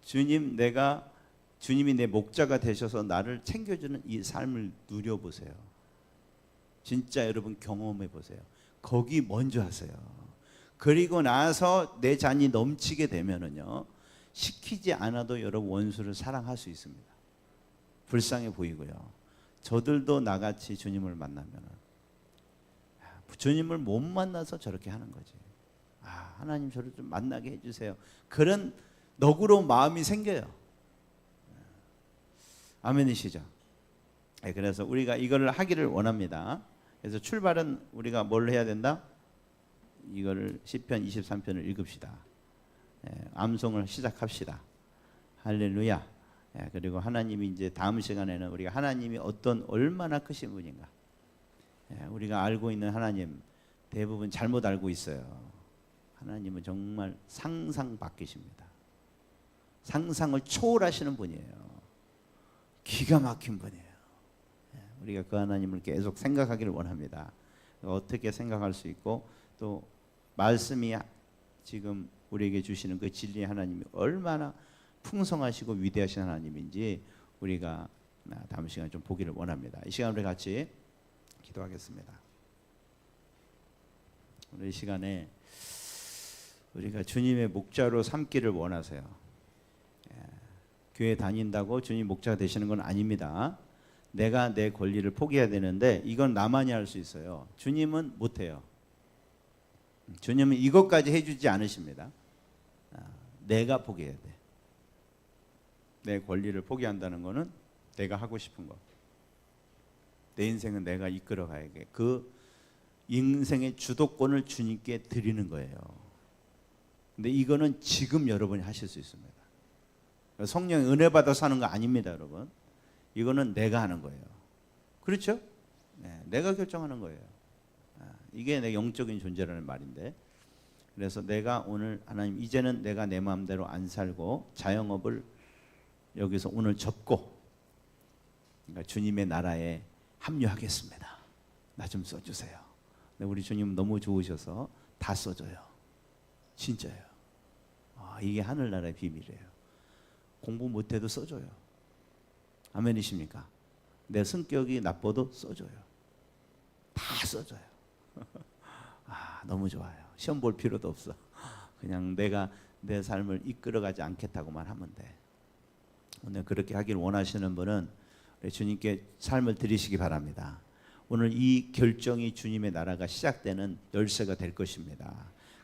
주님이 내 목자가 되셔서 나를 챙겨주는 이 삶을 누려보세요. 진짜 여러분 경험해 보세요. 거기 먼저 하세요. 그리고 나서 내 잔이 넘치게 되면은요 시키지 않아도 여러분 원수를 사랑할 수 있습니다. 불쌍해 보이고요. 저들도 나같이 주님을 만나면은 주님을 못 만나서 저렇게 하는 거지. 하나님 저를 좀 만나게 해주세요. 그런 너그러운 마음이 생겨요. 아멘이시죠? 그래서 우리가 이걸 하기를 원합니다. 그래서 출발은 우리가 뭘 해야 된다? 이거를 시편 23편을 읽읍시다. 암송을 시작합시다. 할렐루야. 그리고 하나님이 이제 다음 시간에는 우리가 하나님이 얼마나 크신 분인가. 우리가 알고 있는 하나님 대부분 잘못 알고 있어요. 하나님은 정말 상상 밖이십니다. 상상을 초월하시는 분이에요. 기가 막힌 분이에요. 우리가 그 하나님을 계속 생각하기를 원합니다. 어떻게 생각할 수 있고 또 말씀이 지금 우리에게 주시는 그 진리의 하나님이 얼마나 풍성하시고 위대하신 하나님인지 우리가 다음 시간에 좀 보기를 원합니다. 이 시간 우리 같이 기도하겠습니다. 오늘 이 시간에 우리가 주님의 목자로 삼기를 원하세요. 교회 다닌다고 주님 목자가 되시는 건 아닙니다. 내가 내 권리를 포기해야 되는데 이건 나만이 할 수 있어요. 주님은 못해요. 주님은 이것까지 해주지 않으십니다. 내가 포기해야 돼. 내 권리를 포기한다는 거는 내가 하고 싶은 거. 내 인생은 내가 이끌어 가야 돼. 그 인생의 주도권을 주님께 드리는 거예요. 근데 이거는 지금 여러분이 하실 수 있습니다. 성령의 은혜 받아서 하는 거 아닙니다, 여러분. 이거는 내가 하는 거예요. 그렇죠? 내가 결정하는 거예요. 이게 내 영적인 존재라는 말인데, 그래서 내가 오늘 하나님 이제는 내가 내 마음대로 안 살고 자영업을 여기서 오늘 접고 그러니까 주님의 나라에 합류하겠습니다. 나 좀 써주세요. 우리 주님 너무 좋으셔서 다 써줘요. 진짜예요. 이게 하늘나라의 비밀이에요. 공부 못해도 써줘요. 아멘이십니까? 내 성격이 나빠도 써줘요. 다 써줘요. 너무 좋아요. 시험 볼 필요도 없어. 그냥 내가 내 삶을 이끌어가지 않겠다고만 하면 돼. 오늘 그렇게 하길 원하시는 분은 주님께 삶을 드리시기 바랍니다. 오늘 이 결정이 주님의 나라가 시작되는 열쇠가 될 것입니다.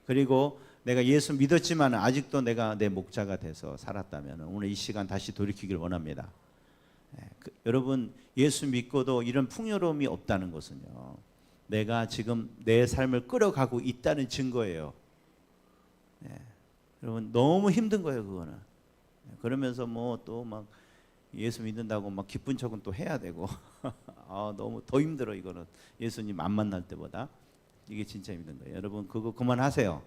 그리고 내가 예수 믿었지만 아직도 내가 내 목자가 돼서 살았다면 오늘 이 시간 다시 돌이키길 원합니다. 여러분 예수 믿고도 이런 풍요로움이 없다는 것은요, 내가 지금 내 삶을 끌어가고 있다는 증거예요. 여러분 너무 힘든 거예요 그거는. 그러면서 뭐 또 막 예수 믿는다고 막 기쁜 척은 또 해야 되고 너무 더 힘들어. 이거는 예수님 안 만날 때보다 이게 진짜 힘든 거예요. 여러분 그거 그만하세요.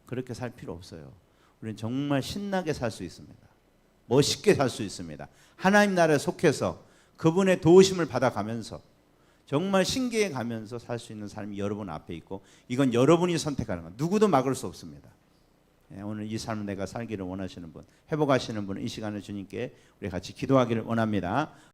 그렇게 살 필요 없어요. 우리는 정말 신나게 살 수 있습니다. 멋있게 살 수 있습니다. 하나님 나라에 속해서 그분의 도우심을 받아가면서 정말 신기해 가면서 살 수 있는 삶이 여러분 앞에 있고, 이건 여러분이 선택하는 것, 누구도 막을 수 없습니다. 오늘 이 삶을 내가 살기를 원하시는 분, 회복하시는 분은 이 시간에 주님께 우리 같이 기도하기를 원합니다.